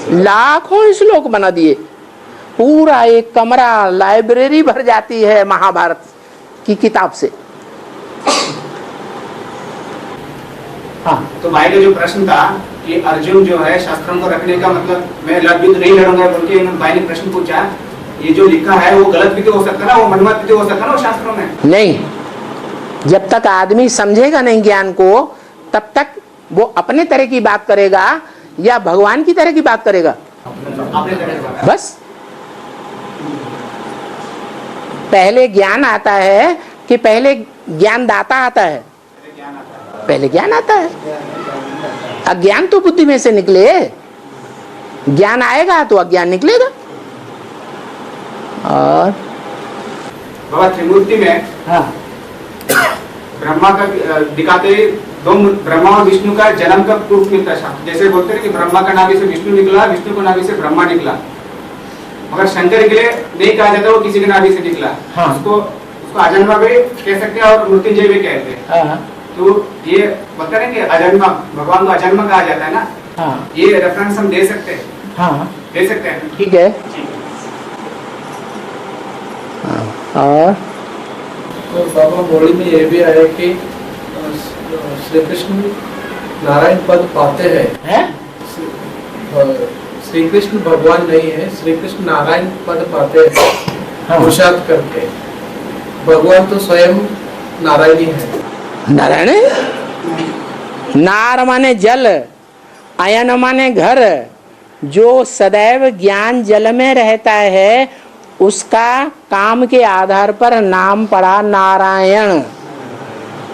लाखों श्लोक बना दिए। पूरा एक कमरा, लाइब्रेरी भर जाती है महाभारत की किताब से। हाँ, तो भाई का जो प्रश्न था कि अर्जुन जो है शास्त्रों को रखने का मतलब मैं युद्ध नहीं लड़ूंगा बोल के भाई ने प्रश्न पूछा, ये जो लिखा है वो गलत भी तो हो सकता है ना, वो मनमत भी तो हो सकता है ना वो शास्त्रों में? नहीं, जब तक आदमी समझेगा नहीं ज्ञान को तब तक वो अपने तरह की बात करेगा या भगवान की तरह की बात करेगा? बस पहले ज्ञान आता है कि पहले ज्ञानदाता आता है? पहले ज्ञान आता है। अज्ञान तो बुद्धि में से निकले, ज्ञान आएगा तो अज्ञान निकलेगा। और बाबा त्रिमूर्ति में हाँ, ब्रह्मा का दिखाते दो, ब्रह्मा और विष्णु का जन्म का प्रूफ मिलता है। जैसे बोलते हैं कि ब्रह्मा का नाभि से विष्णु निकला, विष्णु का नाभि से ब्रह्मा निकला, मगर शंकर के लिए नहीं कहा जाता वो किसी के नाभि से निकला। हाँ। उसको अजन्मा भी कह सकते हैं और मृत्युंजय भी कहते हैं। हाँ, तो ये बोलते हैं कि अजन्मा, भगवान को अजन्मा कहा जाता है ना। हाँ, ये रेफरेंस हम दे सकते हैं? हाँ, दे सकते हैं। ठीक है। और तो बाबा मौली में ये भी आया कि श्री कृष्ण नारायण पद पाते हैं। श्री कृष्ण भगवान नहीं है, श्री कृष्ण नारायण पद पाते हैं पुरुषार्थ करके। भगवान तो स्वयं नारायण ही है। नारायण, नार माने जल, अयन माने घर। जो सदैव ज्ञान जल में रहता है उसका काम के आधार पर नाम पड़ा नारायण।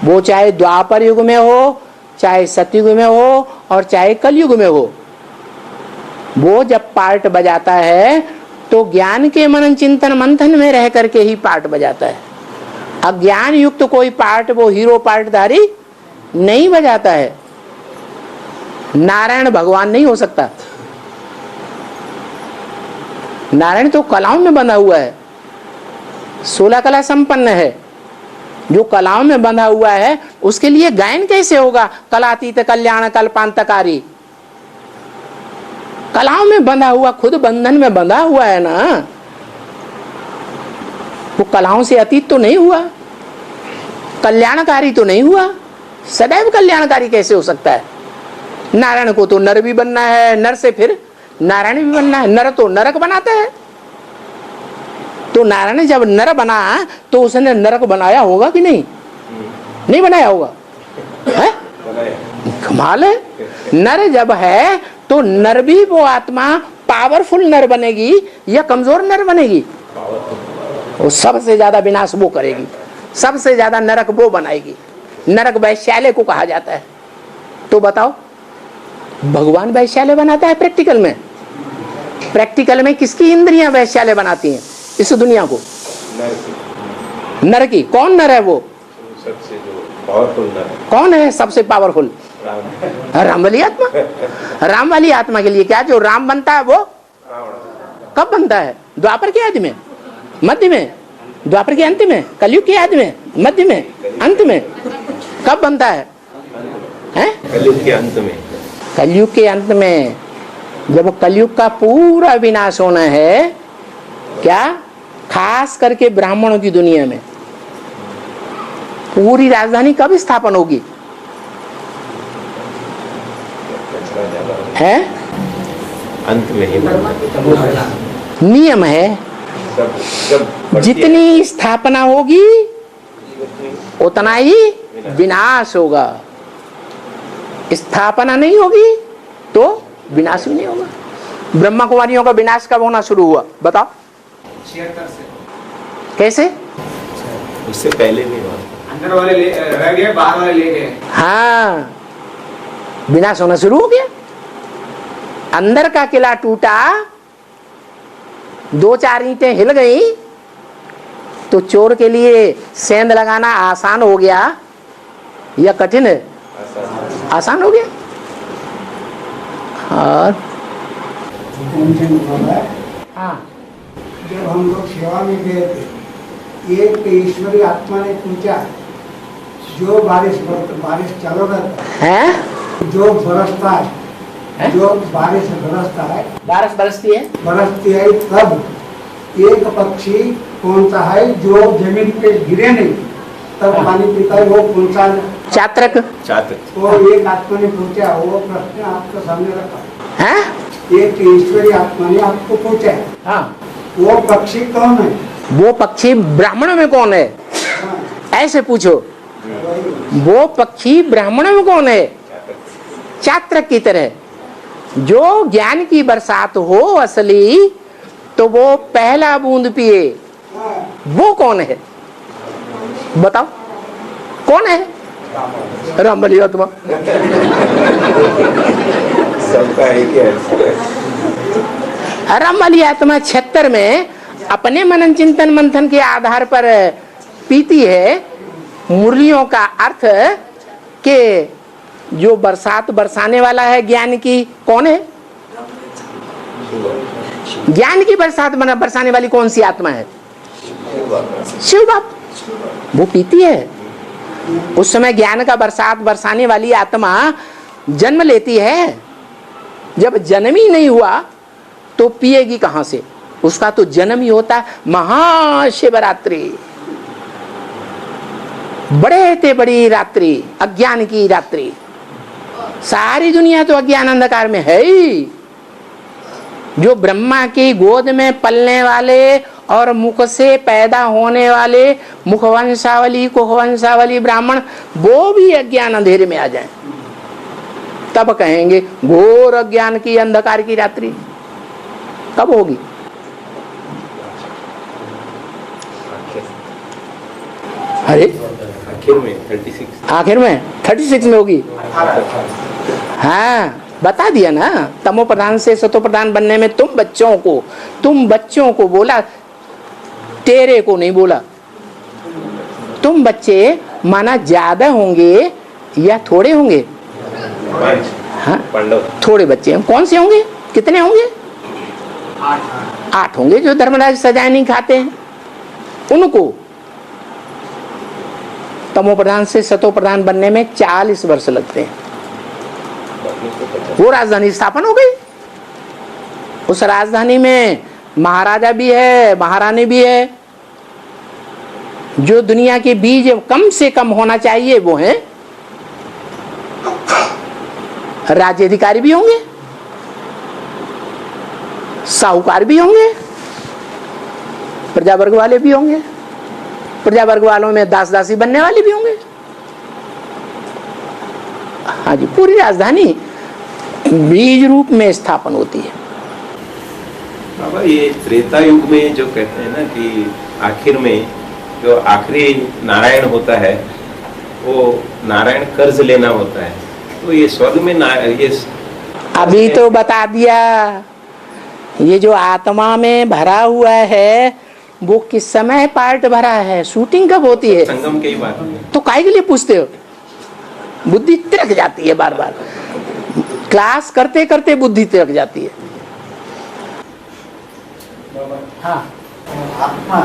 वो चाहे द्वापर युग में हो, चाहे सतयुग में हो और चाहे कलयुग में हो, वो जब पार्ट बजाता है तो ज्ञान के मनन चिंतन मंथन में रह करके ही पार्ट बजाता है। अज्ञान युक्त कोई पार्ट वो हीरो पार्टधारी नहीं बजाता है। नारायण भगवान नहीं हो सकता। नारायण तो कलाओं में बंधा हुआ है, 16 कला संपन्न है। जो कलाओं में बंधा हुआ है उसके लिए गायन कैसे होगा? कलातीत कल्याण कल्पांतकारी। कलाओं में बंधा हुआ, खुद बंधन में बंधा हुआ है ना, वो कलाओं से अतीत तो नहीं हुआ, कल्याणकारी तो नहीं हुआ। सदैव कल्याणकारी कैसे हो सकता है? नारायण को तो नर भी बनना है, नर से फिर नारायण भी बनना है। नर तो नरक बनाता है, तो नारायण जब नर बना तो उसने नरक बनाया होगा कि नहीं? नहीं बनाया होगा, है? कमाल है। नर जब है तो नर भी वो आत्मा पावरफुल नर बनेगी या कमजोर नर बनेगी? वो सबसे ज्यादा विनाश वो करेगी, सबसे ज्यादा नरक वो बनाएगी। नरक वैश्यालय को कहा जाता है। तो बताओ, भगवान वैश्यालय बनाता है प्रैक्टिकल में? प्रैक्टिकल में किसकी इंद्रियां वैश्यालय बनाती हैं इस दुनिया को? नर की। कौन नर है वो? सबसे जो पावरफुल नर है। कौन है सबसे पावरफुल? राम वाली आत्मा। राम वाली आत्मा के लिए क्या जो राम बनता है वो कब बनता है? द्वापर के आदि में, मध्य में, द्वापर के अंत में, कलयुग के आदि में, मध्य में, अंत में। कब बनता है? कलयुग के अंत में। कलयुग के अंत में, जब कलयुग का पूरा विनाश होना है, क्या खास करके ब्राह्मणों की दुनिया में पूरी राजधानी कब स्थापन होगी? है अंत में ही। नियम है, जितनी स्थापना होगी उतना ही विनाश होगा। स्थापना नहीं होगी तो विनाश भी नहीं होगा। ब्रह्मा कुमारियों का विनाश कब होना शुरू हुआ बताओ? 76 से। कैसे? उससे पहले भी हुआ। अंदर वाले रह गए, बाहर वाले ले गए। हाँ, विनाश होना शुरू हो गया। अंदर का किला टूटा, 2-4 ईंटें हिल गई तो चोर के लिए सेंध लगाना आसान हो गया या कठिन है? आसान हो गया। और हाँ, जब हम लोग सेवा में गए थे, एक ईश्वरी आत्मा ने पूछा, जो बारिश चलो रहता है, जो बरसता है, जो बारिश बरसता है, बारिश बरसती है, तब एक पक्षी कौन सा है जो जमीन पे गिरे नहीं तब पानी पीता है, वो कौन सा? चात्रक। वो एक आत्मा ने पूछा, वो प्रश्न आपके सामने रखा है? एक ईश्वरी आत्मा ने आपको पूछा, हाँ, वो पक्षी कौन है? वो पक्षी ब्राह्मणों में कौन है? ऐसे पूछो, वो पक्षी ब्राह्मणों में कौन है? चात्रक की तरह। जो ज्ञान की बरसात हो असली, तो वो पहला बूंद पिए, वो कौन है बताओ? कौन है? राम वाली आत्मा। सबका एक है। राम वाली आत्मा 76 में अपने मनन चिंतन मंथन के आधार पर पीती है मुरलियों का अर्थ के जो बरसात बरसाने वाला है ज्ञान की, कौन है? ज्ञान की बरसात बरसाने वाली कौन सी आत्मा है? शिव बाप। वो पीती है। उस समय ज्ञान का बरसात बरसाने वाली आत्मा जन्म लेती है। जब जन्म ही नहीं हुआ तो पिएगी कहां से? उसका तो जन्म ही होता महाशिवरात्रि, बड़े ते बड़ी रात्रि, अज्ञान की रात्रि। सारी दुनिया तो अज्ञान अंधकार में है ही। जो ब्रह्मा की गोद में पलने वाले और मुख से पैदा होने वाले मुखवंशावली कुखवंशावली ब्राह्मण, वो भी अज्ञान अंधेरे में आ जाएं, तब कहेंगे घोर अज्ञान की अंधकार की रात्रि कब होगी? अरे आखिर में 36 में होगी। हाँ, बता दिया ना, तमो प्रधान से सतो प्रधान बनने में तुम बच्चों को बोला, तेरे को नहीं बोला। तुम बच्चे माना ज्यादा होंगे या थोड़े होंगे? हाँ, थोड़े बच्चे हैं। कौन से होंगे? कितने होंगे? 8 होंगे जो धर्मराज सजाए नहीं खाते हैं। उनको तमो प्रधान से सतो प्रधान बनने में 40 वर्ष लगते हैं। वो राजधानी स्थापन हो गई। उस राजधानी में महाराजा भी है, महारानी भी है। जो दुनिया के बीज कम से कम होना चाहिए वो है। राज्य अधिकारी भी होंगे, साहूकार भी होंगे, प्रजा वर्ग वाले भी होंगे। प्रजा वर्ग वालों में दास दासी बनने वाले भी होंगे। हाँ जी, पूरी राजधानी बीज रूप में स्थापन होती है। बाबा ये त्रेता युग में जो कहते हैं ना कि आखिर में जो आखिरी नारायण होता है वो नारायण कर्ज लेना होता है, तो ये स्वर्ग में ये अभी तो बता दिया। ये जो आत्मा में भरा हुआ है वो किस समय पार्ट भरा है? शूटिंग कब होती है? संगम की बात है। तो काहे के लिए पूछते हो? बुद्धि तिरक जाती है बार बार। क्लास करते करते बुद्धि तिरक जाती है। हाँ, आत्मा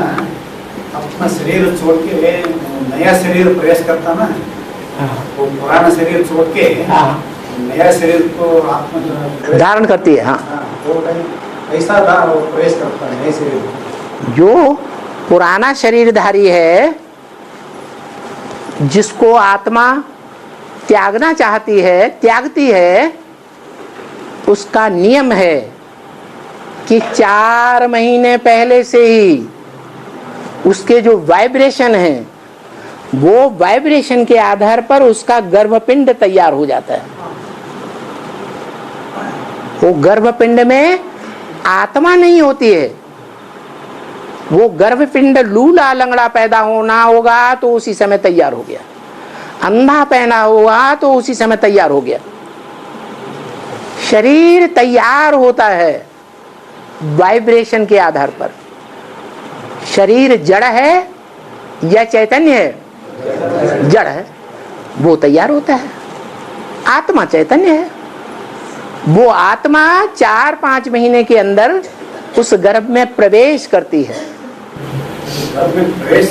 अपना शरीर छोड़ के नया शरीर प्रवेश करता ना, वो पुराना शरीर छोड़ के नया शरीर को आत्मा धारण करती है। हाँ, वो ऐसा प्रवेश करता है नए शरीर। जो पुराना शरीरधारी है जिसको आत्मा त्यागना चाहती है, त्यागती है, उसका नियम है कि 4 महीने पहले से ही उसके जो वाइब्रेशन है वो वाइब्रेशन के आधार पर उसका गर्भपिंड तैयार हो जाता है। वो गर्भपिंड में आत्मा नहीं होती है। वो गर्भपिंड लूला लंगड़ा पैदा होना होगा तो उसी समय तैयार हो गया, अंधा पैदा होगा तो उसी समय तैयार हो गया। शरीर तैयार होता है वाइब्रेशन के आधार पर। शरीर जड़ है या चैतन्य है? जड़ है, वो तैयार होता है। आत्मा चैतन्य है। वो आत्मा 4-5 महीने के अंदर उस गर्भ में प्रवेश करती है। गर्भ में प्रवेश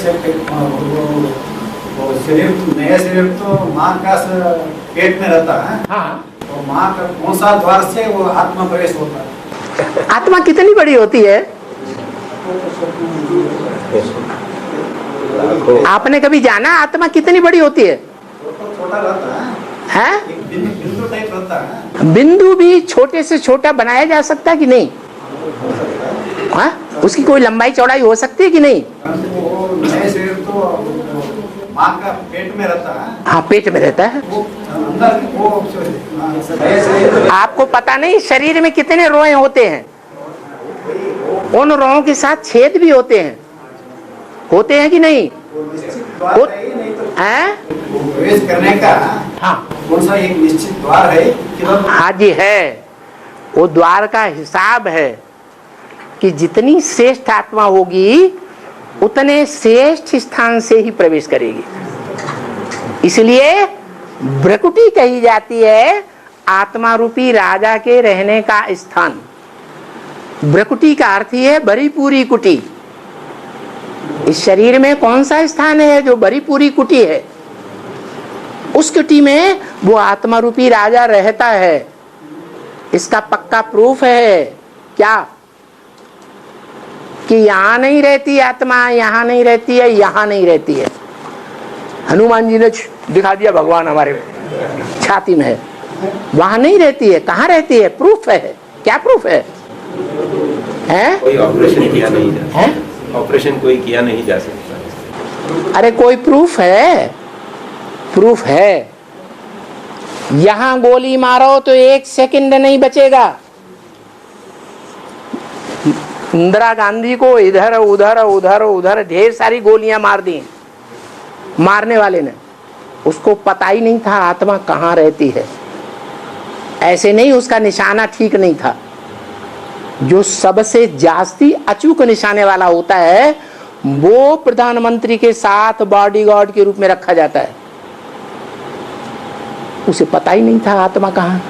शरीर, नया शरीर तो माँ का पेट में रहता है। हाँ, तो माँ का कौन सा द्वार से वो आत्मा प्रवेश होता है? आत्मा कितनी बड़ी होती है? आपने कभी जाना आत्मा कितनी बड़ी होती है? तो छोटा रहता है, हैं? एक बिंदु टाइप रहता है। बिंदु भी छोटे से छोटा बनाया जा सकता है कि नहीं? हाँ? उसकी कोई लंबाई चौड़ाई हो सकती है कि नहीं? वो नए शरीर तो माँ का पेट में रहता है। हाँ, पेट में रहता है। वो अंदर वो नए शरीर आपको पता नहीं शरीर में कितने रोए होते हैं? उन रोओं के साथ छेद भी होते हैं कि नहीं? हैं? प्रवेश करने का हाँ, कौन सा एक निश्चित द्वार है कि हाँ जी है। वो द्वार का हिसाब है कि जितनी श्रेष्ठ आत्मा होगी उतने श्रेष्ठ स्थान से ही प्रवेश करेगी। इसलिए भ्रकुटी कही जाती है आत्मा रूपी राजा के रहने का स्थान। भ्रकुटी का अर्थ ही है भरी पूरी कुटी। इस शरीर में कौन सा स्थान है जो भरी पूरी कुटी है? उस कुटी में वो आत्मा रूपी राजा रहता है। इसका पक्का प्रूफ है क्या? कि यहां नहीं रहती आत्मा, यहां नहीं रहती है, यहां नहीं रहती है। हनुमान जी ने दिखा दिया भगवान हमारे छाती में है, वहां नहीं रहती है। कहां रहती है? प्रूफ है। क्या प्रूफ है? कोई ऑपरेशन किया नहीं जा सकता। ऑपरेशन कोई किया नहीं जा सकता। अरे कोई प्रूफ है? प्रूफ है। यहां गोली मारो तो 1 सेकंड नहीं बचेगा। इंदिरा गांधी को इधर उधर उधर उधर ढेर सारी गोलियां मार दी मारने वाले ने। उसको पता ही नहीं था आत्मा कहां रहती है। ऐसे नहीं, उसका निशाना ठीक नहीं था। जो सबसे जास्ती अचूक निशाने वाला होता है वो प्रधानमंत्री के साथ बॉडीगार्ड के रूप में रखा जाता है। उसे पता ही नहीं था आत्मा कहाँ।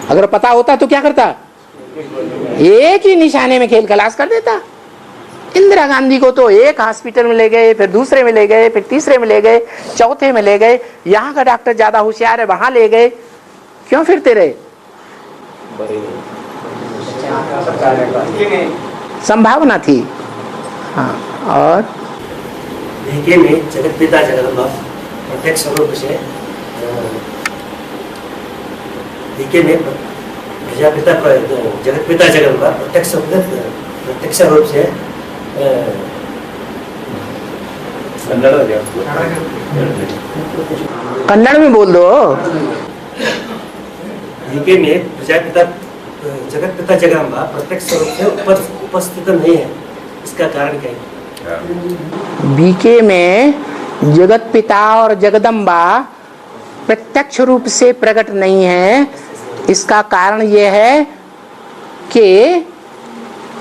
अगर पता होता तो क्या करता? एक ही निशाने में खेल खलास कर देता। इंदिरा गांधी को तो एक हॉस्पिटल में ले गए, फिर दूसरे में ले गए, फिर तीसरे में ले गए, चौथे में ले गए। यहाँ का डॉक्टर ज्यादा होशियार है, वहां ले गए। क्यों फिरते रहे? संभावना थी। हाँ, और देखिए में जगत पिता जगदम्बा प्रत्यक्ष स्वरूप से देखिए में प्रजापिता जगत पिता जगदम्बा प्रत्यक्ष रूप से कन्नड़ में बोल दो। देखिए में प्रजापिता जगत पिता जगदम्बा प्रत्यक्ष रूप से उपस्थित नहीं है, इसका कारण क्या है? बीके में जगत पिता और जगदम्बा प्रत्यक्ष रूप से प्रकट नहीं है। इसका कारण यह है कि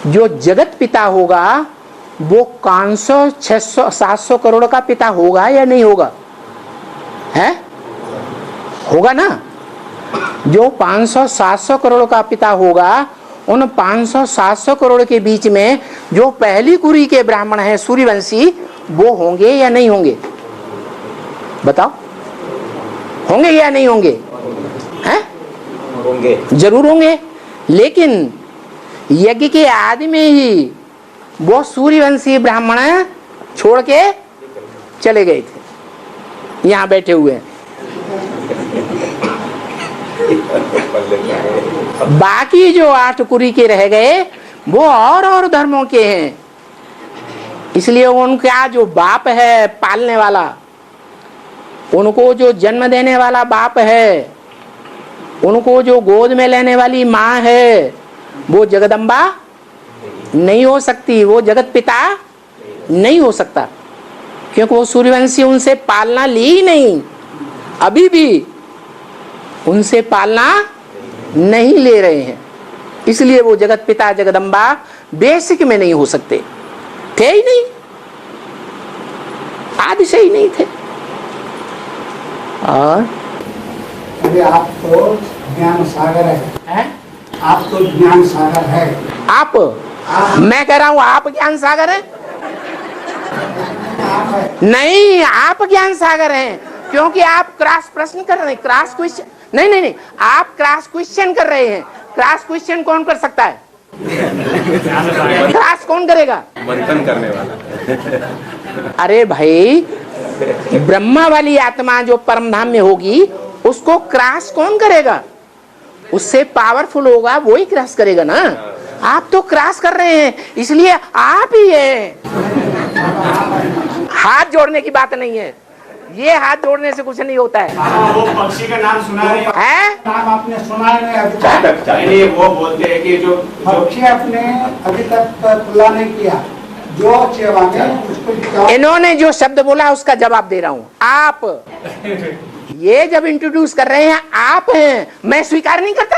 जो जगत पिता होगा वो 500, 600, 700 करोड़ का पिता होगा या नहीं होगा? है? होगा ना। जो 500, 700 करोड़ का पिता होगा, उन 500, 700 करोड़ के बीच में जो पहली कुरी के ब्राह्मण हैं सूर्यवंशी, वो होंगे या नहीं होंगे? बताओ, होंगे या नहीं होंगे? हैं? होंगे, जरूर होंगे। लेकिन यज्ञ के आदि में ही वो सूर्यवंशी ब्राह्मण छोड़ के चले गए थे, यहाँ बैठे हुए हैं। बाकी जो 8 कुरी के रह गए वो और धर्मों के हैं। इसलिए उनका जो बाप है पालने वाला, उनको जो जन्म देने वाला बाप है, उनको जो गोद में लेने वाली माँ है, वो जगदम्बा नहीं हो सकती, वो जगत पिता नहीं हो सकता, क्योंकि वो सूर्यवंशी उनसे पालना ली ही नहीं, अभी भी उनसे पालना नहीं ले रहे हैं। इसलिए वो जगत पिता जगदम्बा बेसिक में नहीं हो सकते, थे ही नहीं, आदि से ही नहीं थे। और अरे आप तो ज्ञान सागर है? आप तो ज्ञान सागर है। आप, मैं कह रहा हूं आप ज्ञान सागर है? नहीं, आप ज्ञान सागर हैं, क्योंकि आप क्रॉस प्रश्न कर रहे हैं, क्रॉस क्वेश्चन नहीं, आप क्रॉस क्वेश्चन कर रहे हैं। क्रॉस क्वेश्चन कौन कर सकता है? क्रॉस कौन करेगा? मंथन करने वाला। अरे भाई, ब्रह्मा वाली आत्मा जो परम धाम में होगी, उसको क्रॉस कौन करेगा? उससे पावरफुल होगा वो ही क्रॉस करेगा ना। आप तो क्रॉस कर रहे हैं, इसलिए आप ही हैं। हाथ जोड़ने की बात नहीं है, ये हाथ जोड़ने से कुछ नहीं होता है। वो पक्षी का नाम सुना नहीं है? नाम आपने सुना नहीं अभी तक? नहीं, वो बोलते हैं कि जो पक्षी आपने अभी तक खुला नहीं किया, जो सेवा में उसको इन्होंने जो शब्द बोला उसका जवाब दे रहा हूं। आप ये जब इंट्रोड्यूस कर रहे हैं, आप हैं, मैं स्वीकार नहीं करता।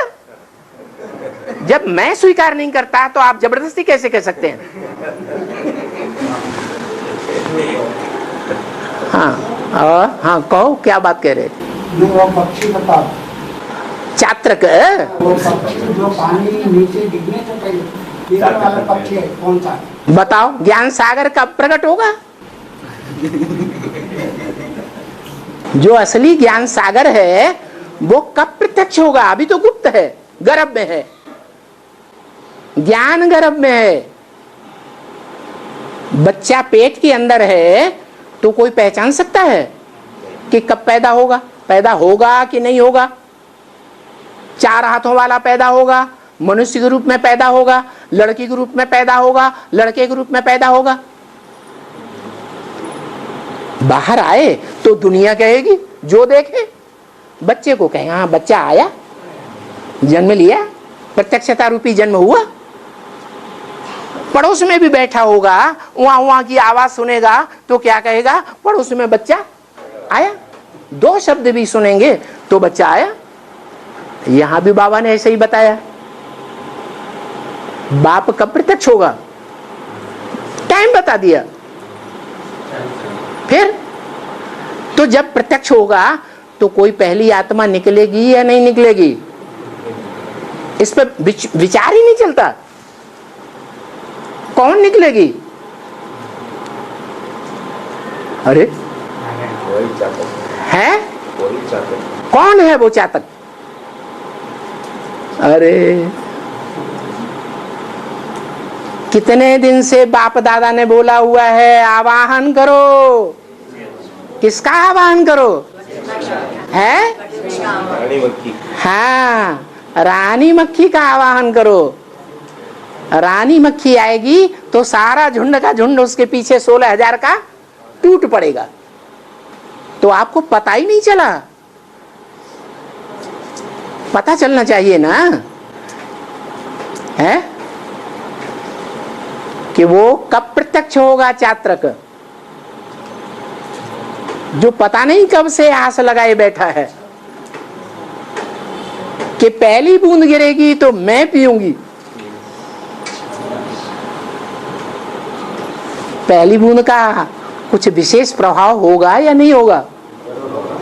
जब मैं स्वीकार नहीं करता तो आप जबरदस्ती कैसे कह सकते हैं? हाँ, और हाँ, कहो क्या बात कह रहे थे? वो पक्षी बताओ। चात्रक, वो पक्षी जो पानी नीचे गिरने से पहले गिरने वाला पक्षी है, कौन सा? बताओ, ज्ञान सागर कब प्रकट होगा? जो असली ज्ञान सागर है वो कब प्रत्यक्ष होगा? अभी तो गुप्त है, गर्भ में है, ज्ञान गर्भ में है। बच्चा पेट के अंदर है तो कोई पहचान सकता है कि कब पैदा होगा? पैदा होगा कि नहीं होगा? 4 हाथों वाला पैदा होगा, मनुष्य के रूप में पैदा होगा, लड़की के रूप में पैदा होगा, लड़के के रूप में पैदा होगा। बाहर आए तो दुनिया कहेगी, जो देखे बच्चे को कहे हाँ बच्चा आया, जन्म लिया, प्रत्यक्षता रूपी जन्म हुआ। पड़ोस में भी बैठा होगा, वहां की आवाज सुनेगा तो क्या कहेगा? पड़ोस में बच्चा आया। 2 शब्द भी सुनेंगे तो बच्चा आया। यहां भी बाबा ने ऐसे ही बताया। बाप कब प्रत्यक्ष होगा? टाइम बता दिया, फिर तो जब प्रत्यक्ष होगा तो कोई पहली आत्मा निकलेगी या नहीं निकलेगी, इस पर विचार ही नहीं चलता। कौन निकलेगी? अरे है, कौन है वो चातक? अरे कितने दिन से बाप दादा ने बोला हुआ है आवाहन करो। किसका आवाहन करो? है रानी मक्खी। हाँ, रानी मक्खी का आवाहन करो। रानी मक्खी आएगी तो सारा झुंड का झुंड उसके पीछे 16,000 का टूट पड़ेगा। तो आपको पता ही नहीं चला। पता चलना चाहिए ना, है कि वो कब प्रत्यक्ष होगा चात्रक, जो पता नहीं कब से आस लगाए बैठा है कि पहली बूंद गिरेगी तो मैं पीऊंगी। पहली बूंद का कुछ विशेष प्रभाव होगा या नहीं होगा?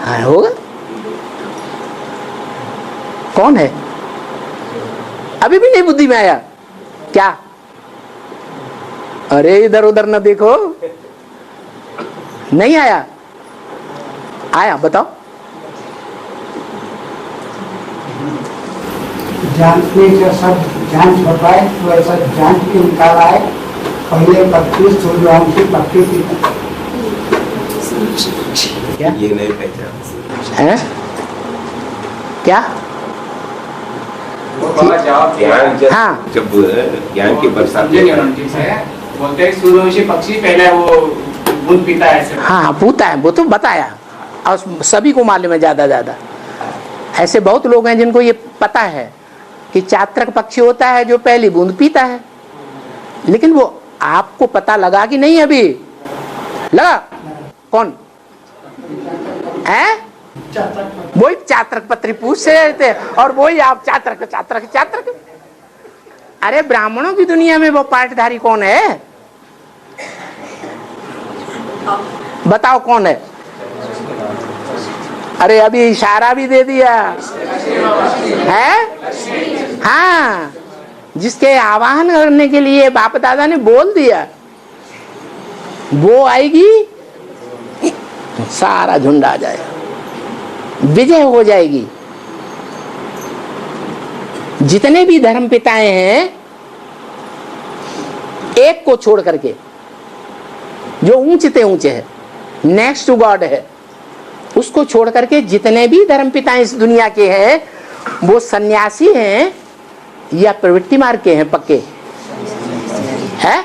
हाँ होगा। कौन है? अभी भी नहीं बुद्धि में आया क्या? अरे इधर उधर न देखो, नहीं आया? आया, बताओ। जानते जो सब जांच बताए तो ऐसा जांच के निकाला है। पहले 25 सूर्यवंशी पक्की थी। क्या ये नहीं पहचान है? क्या? वो बाबा जवाब दिया। ज्ञान जब हाँ। जब ज्ञान की बरसात समझे नहीं उन्होंने ठीक से। बोलते हैं सूर्यवंशी पक्षी पहले वो दूध पीता है ऐसे। हाँ पूता है, वो तो बताया और सभी को मालूम है ज्यादा। ऐसे बहुत लोग हैं जिनको ये पता है कि चात्रक पक्षी होता है जो पहली बूंद पीता है, लेकिन वो आपको पता लगा कि नहीं? अभी लगा? कौन है? वही चात्रक पत्री पूछ रहे थे और वही आप चात्रक। अरे ब्राह्मणों की दुनिया में वो पाठधारी कौन है? बताओ कौन है? अरे अभी इशारा भी दे दिया है। हाँ, जिसके आवाहन करने के लिए बाप दादा ने बोल दिया, वो आएगी तो सारा झुंड आ जाएगा, विजय हो जाएगी। जितने भी धर्म पिताएं हैं, एक को छोड़ करके जो ऊंचे ऊंचे है, नेक्स्ट टू गॉड है, उसको छोड़ करके जितने भी धर्म पिताएं इस दुनिया के हैं, वो सन्यासी हैं या प्रवृत्ति मार्ग के हैं पक्के? है?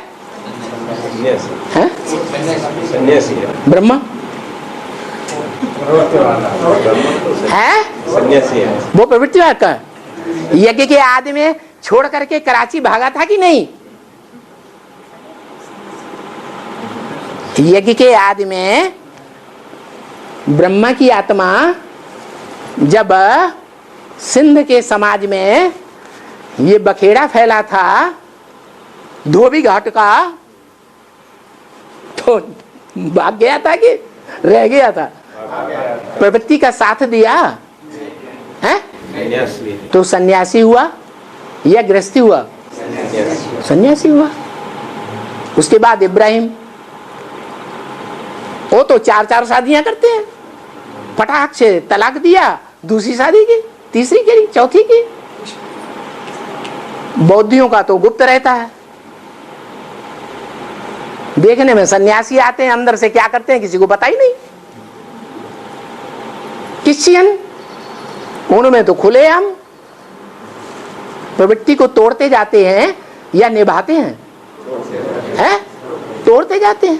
सन्यासी है। ब्रह्मा है? सन्यासी है। वो प्रवृत्ति मार्ग का है। यज्ञ के आदि में छोड़ करके कराची भागा था कि नहीं? यज्ञ के आदि में ब्रह्मा की आत्मा जब सिंध के समाज में ये बखेड़ा फैला था धोबी घाट का, तो भाग गया था कि रह गया था? प्रवृत्ति का साथ दिया है तो सन्यासी हुआ या गृहस्थी हुआ? सन्यासी हुआ। उसके बाद इब्राहिम, वो तो 4 शादियां करते हैं, फटाक से तलाक दिया, दूसरी शादी की, तीसरी की, चौथी की। बौद्धियों का तो गुप्त रहता है। देखने में सन्यासी आते हैं, अंदर से क्या करते हैं किसी को पता ही नहीं। क्रिश्चियन, उनमें तो खुले हम प्रवृत्ति को तोड़ते जाते हैं या निभाते हैं? हैं? तोड़ते जाते हैं।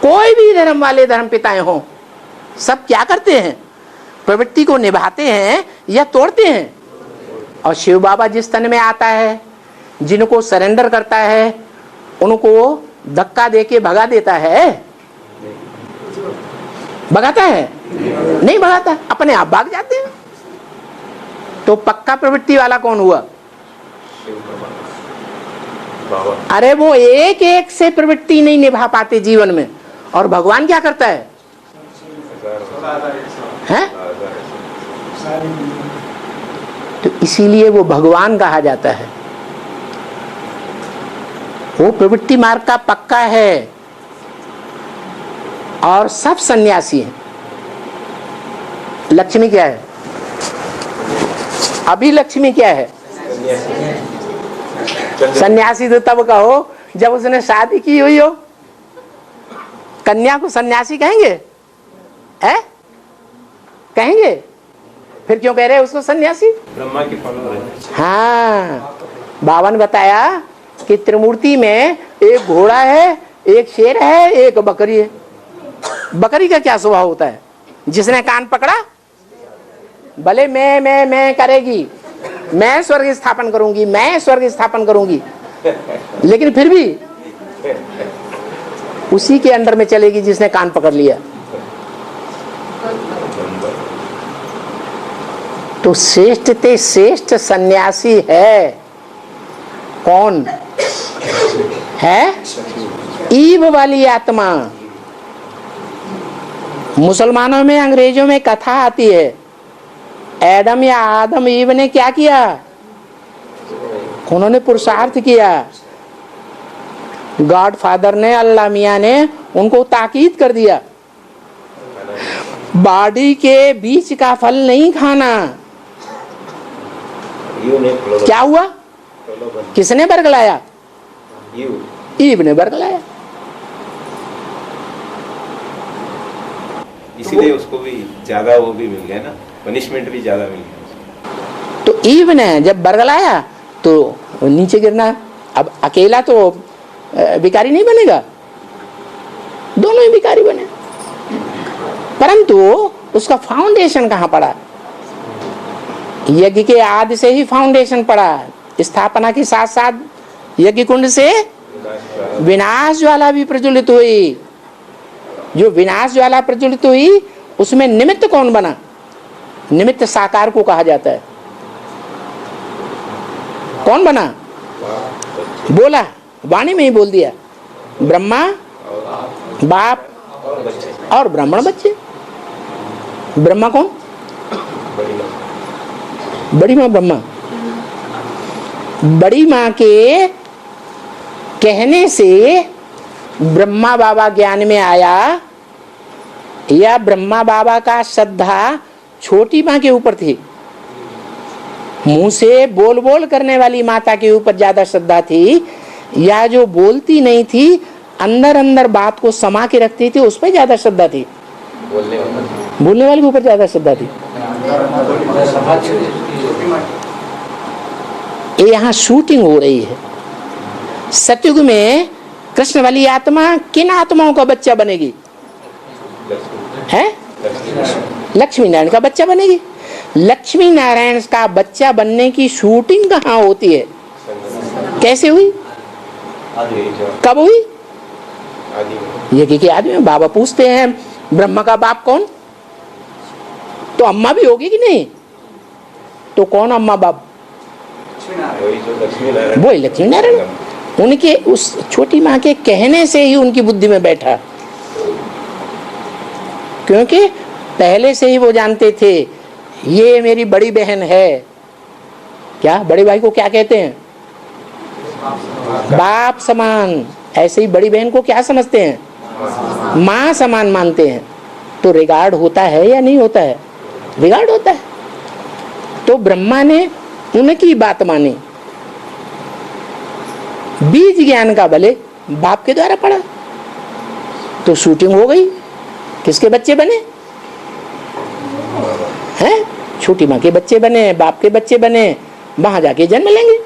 कोई भी धर्म वाले धर्म पिताएं हो, सब क्या करते हैं? प्रवृत्ति को निभाते हैं या तोड़ते हैं? और शिव बाबा जिस तन में आता है, जिनको सरेंडर करता है, उनको धक्का देके भगा देता है? भगाता है? नहीं भगाता, अपने आप भाग जाते हैं। तो पक्का प्रवृत्ति वाला कौन हुआ? अरे वो एक एक से प्रवृत्ति नहीं निभा पाते जीवन में, और भगवान क्या करता है? हैं? तो इसीलिए वो भगवान कहा जाता है। वो प्रवृत्ति मार्ग का पक्का है और सब सन्यासी हैं। लक्ष्मी क्या है? अभी लक्ष्मी क्या है? सन्यासी तो तब कहो जब उसने शादी की हुई हो। कन्या को सन्यासी कहेंगे? है? कहेंगे? फिर क्यों कह रहे हैं उसको सन्यासी? ब्रह्मा के फॉलोअर है। हाँ, बाबा ने बताया कि त्रिमूर्ति में एक घोड़ा है, एक शेर है, एक बकरी है। बकरी का क्या स्वभाव होता है? जिसने कान पकड़ा भले मैं करेगी, मैं स्वर्ग स्थापन करूंगी, मैं स्वर्ग स्थापन करूंगी, लेकिन फिर भी उसी के अंडर में चलेगी जिसने कान पकड़ लिया। तो श्रेष्ठ ते श्रेष्ठ सन्यासी है कौन है? ईव वाली आत्मा। मुसलमानों में, अंग्रेजों में कथा आती है, एडम या आदम ईव ने क्या किया? उन्होंने पुरुषार्थ किया। गॉड फादर ने, अल्लाह मियां ने उनको ताकीद कर दिया, बॉडी के बीच का फल नहीं खाना। क्या हुआ? किसने बरगलाया? ईव ने बरगलाया। इसीलिए उसको भी ज्यादा वो भी मिल गया ना, पनिशमेंट भी ज्यादा मिल गया। तो ईव ने जब बरगलाया तो नीचे गिरना। अब अकेला तो भिखारी नहीं बनेगा, दोनों ही भिखारी बने, परंतु उसका फाउंडेशन कहां पड़ा? यज्ञ के आदि से ही फाउंडेशन पड़ा। स्थापना के साथ साथ यज्ञ कुंड से विनाश ज्वाला भी प्रज्वलित हुई। जो विनाश ज्वाला प्रज्वलित हुई उसमें निमित्त कौन बना? निमित्त साकार को कहा जाता है। कौन बना? बोला, वाणी में ही बोल दिया, ब्रह्मा बाप और ब्राह्मण बच्चे। ब्रह्मा कौन? बड़ी माँ ब्रह्मा। बड़ी माँ के कहने से ब्रह्मा बाबा ज्ञान में आया या ब्रह्मा बाबा का श्रद्धा छोटी माँ के ऊपर थी? मुंह से बोल बोल करने वाली माता के ऊपर ज्यादा श्रद्धा थी, या जो बोलती नहीं थी अंदर अंदर बात को समा के रखती थी उस पर ज्यादा श्रद्धा थी? बोलने वाले के ऊपर ज्यादा श्रद्धा थी। ये यहाँ शूटिंग हो रही है। सतयुग में कृष्ण वाली आत्मा किन आत्माओं का बच्चा बनेगी? है? लक्ष्मी नारायण का बच्चा बनेगी। लक्ष्मी नारायण का बच्चा बनने की शूटिंग कहाँ होती है? कैसे हुई? कब हुई? यज्ञ के आदमी। बाबा पूछते हैं ब्रह्मा का बाप कौन? तो अम्मा भी होगी कि नहीं? तो कौन अम्मा बाप? वही लक्ष्मी नारायण। उनके उस छोटी माँ के कहने से ही उनकी बुद्धि में बैठा, क्योंकि पहले से ही वो जानते थे ये मेरी बड़ी बहन है। क्या बड़े भाई को क्या कहते हैं? बाप समान। ऐसे ही बड़ी बहन को क्या समझते हैं? माँ समान मानते हैं। तो रिगार्ड होता है या नहीं होता है? रिगार्ड होता है। तो ब्रह्मा ने उनकी बात मानी। बीज ज्ञान का भले बाप के द्वारा पड़ा, तो शूटिंग हो गई। किसके बच्चे बने? हैं? छोटी माँ के बच्चे बने, बाप के बच्चे बने, वहां जाके जन्म लेंगे।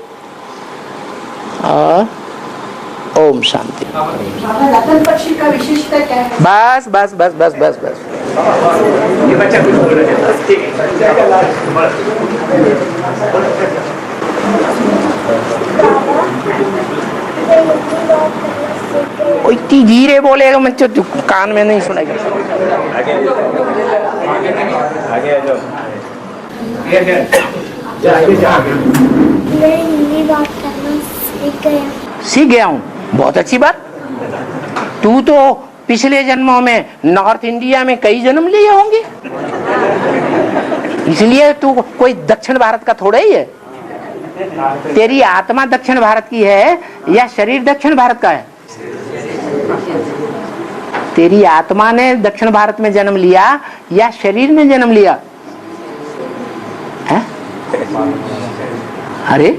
और ओम शांति। रतन पक्षी का विशेषता क्या है? बस बस बस बस बस बस। ये बच्चा कुछ बोल रहा है, ठीक इतनी धीरे बोलेगा मैं तो कान में नहीं सुनेगा। आगे आ जाओ। मैं हिंदी बात करना सीख गया। सीख गया हूँ, बहुत अच्छी बात। तू तो पिछले जन्मों में नॉर्थ इंडिया में कई जन्म लिए होंगे, इसलिए तू कोई दक्षिण भारत का थोड़ा ही है। तेरी आत्मा दक्षिण भारत की है या शरीर दक्षिण भारत का है? तेरी आत्मा ने दक्षिण भारत में जन्म लिया या शरीर ने जन्म लिया है? अरे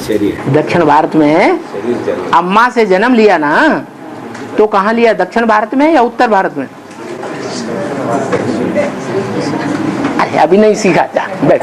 शरीर दक्षिण भारत में अम्मा से जन्म लिया ना, तो कहाँ लिया, दक्षिण भारत में या उत्तर भारत में? अरे अभी नहीं सीखा, जा बैठ।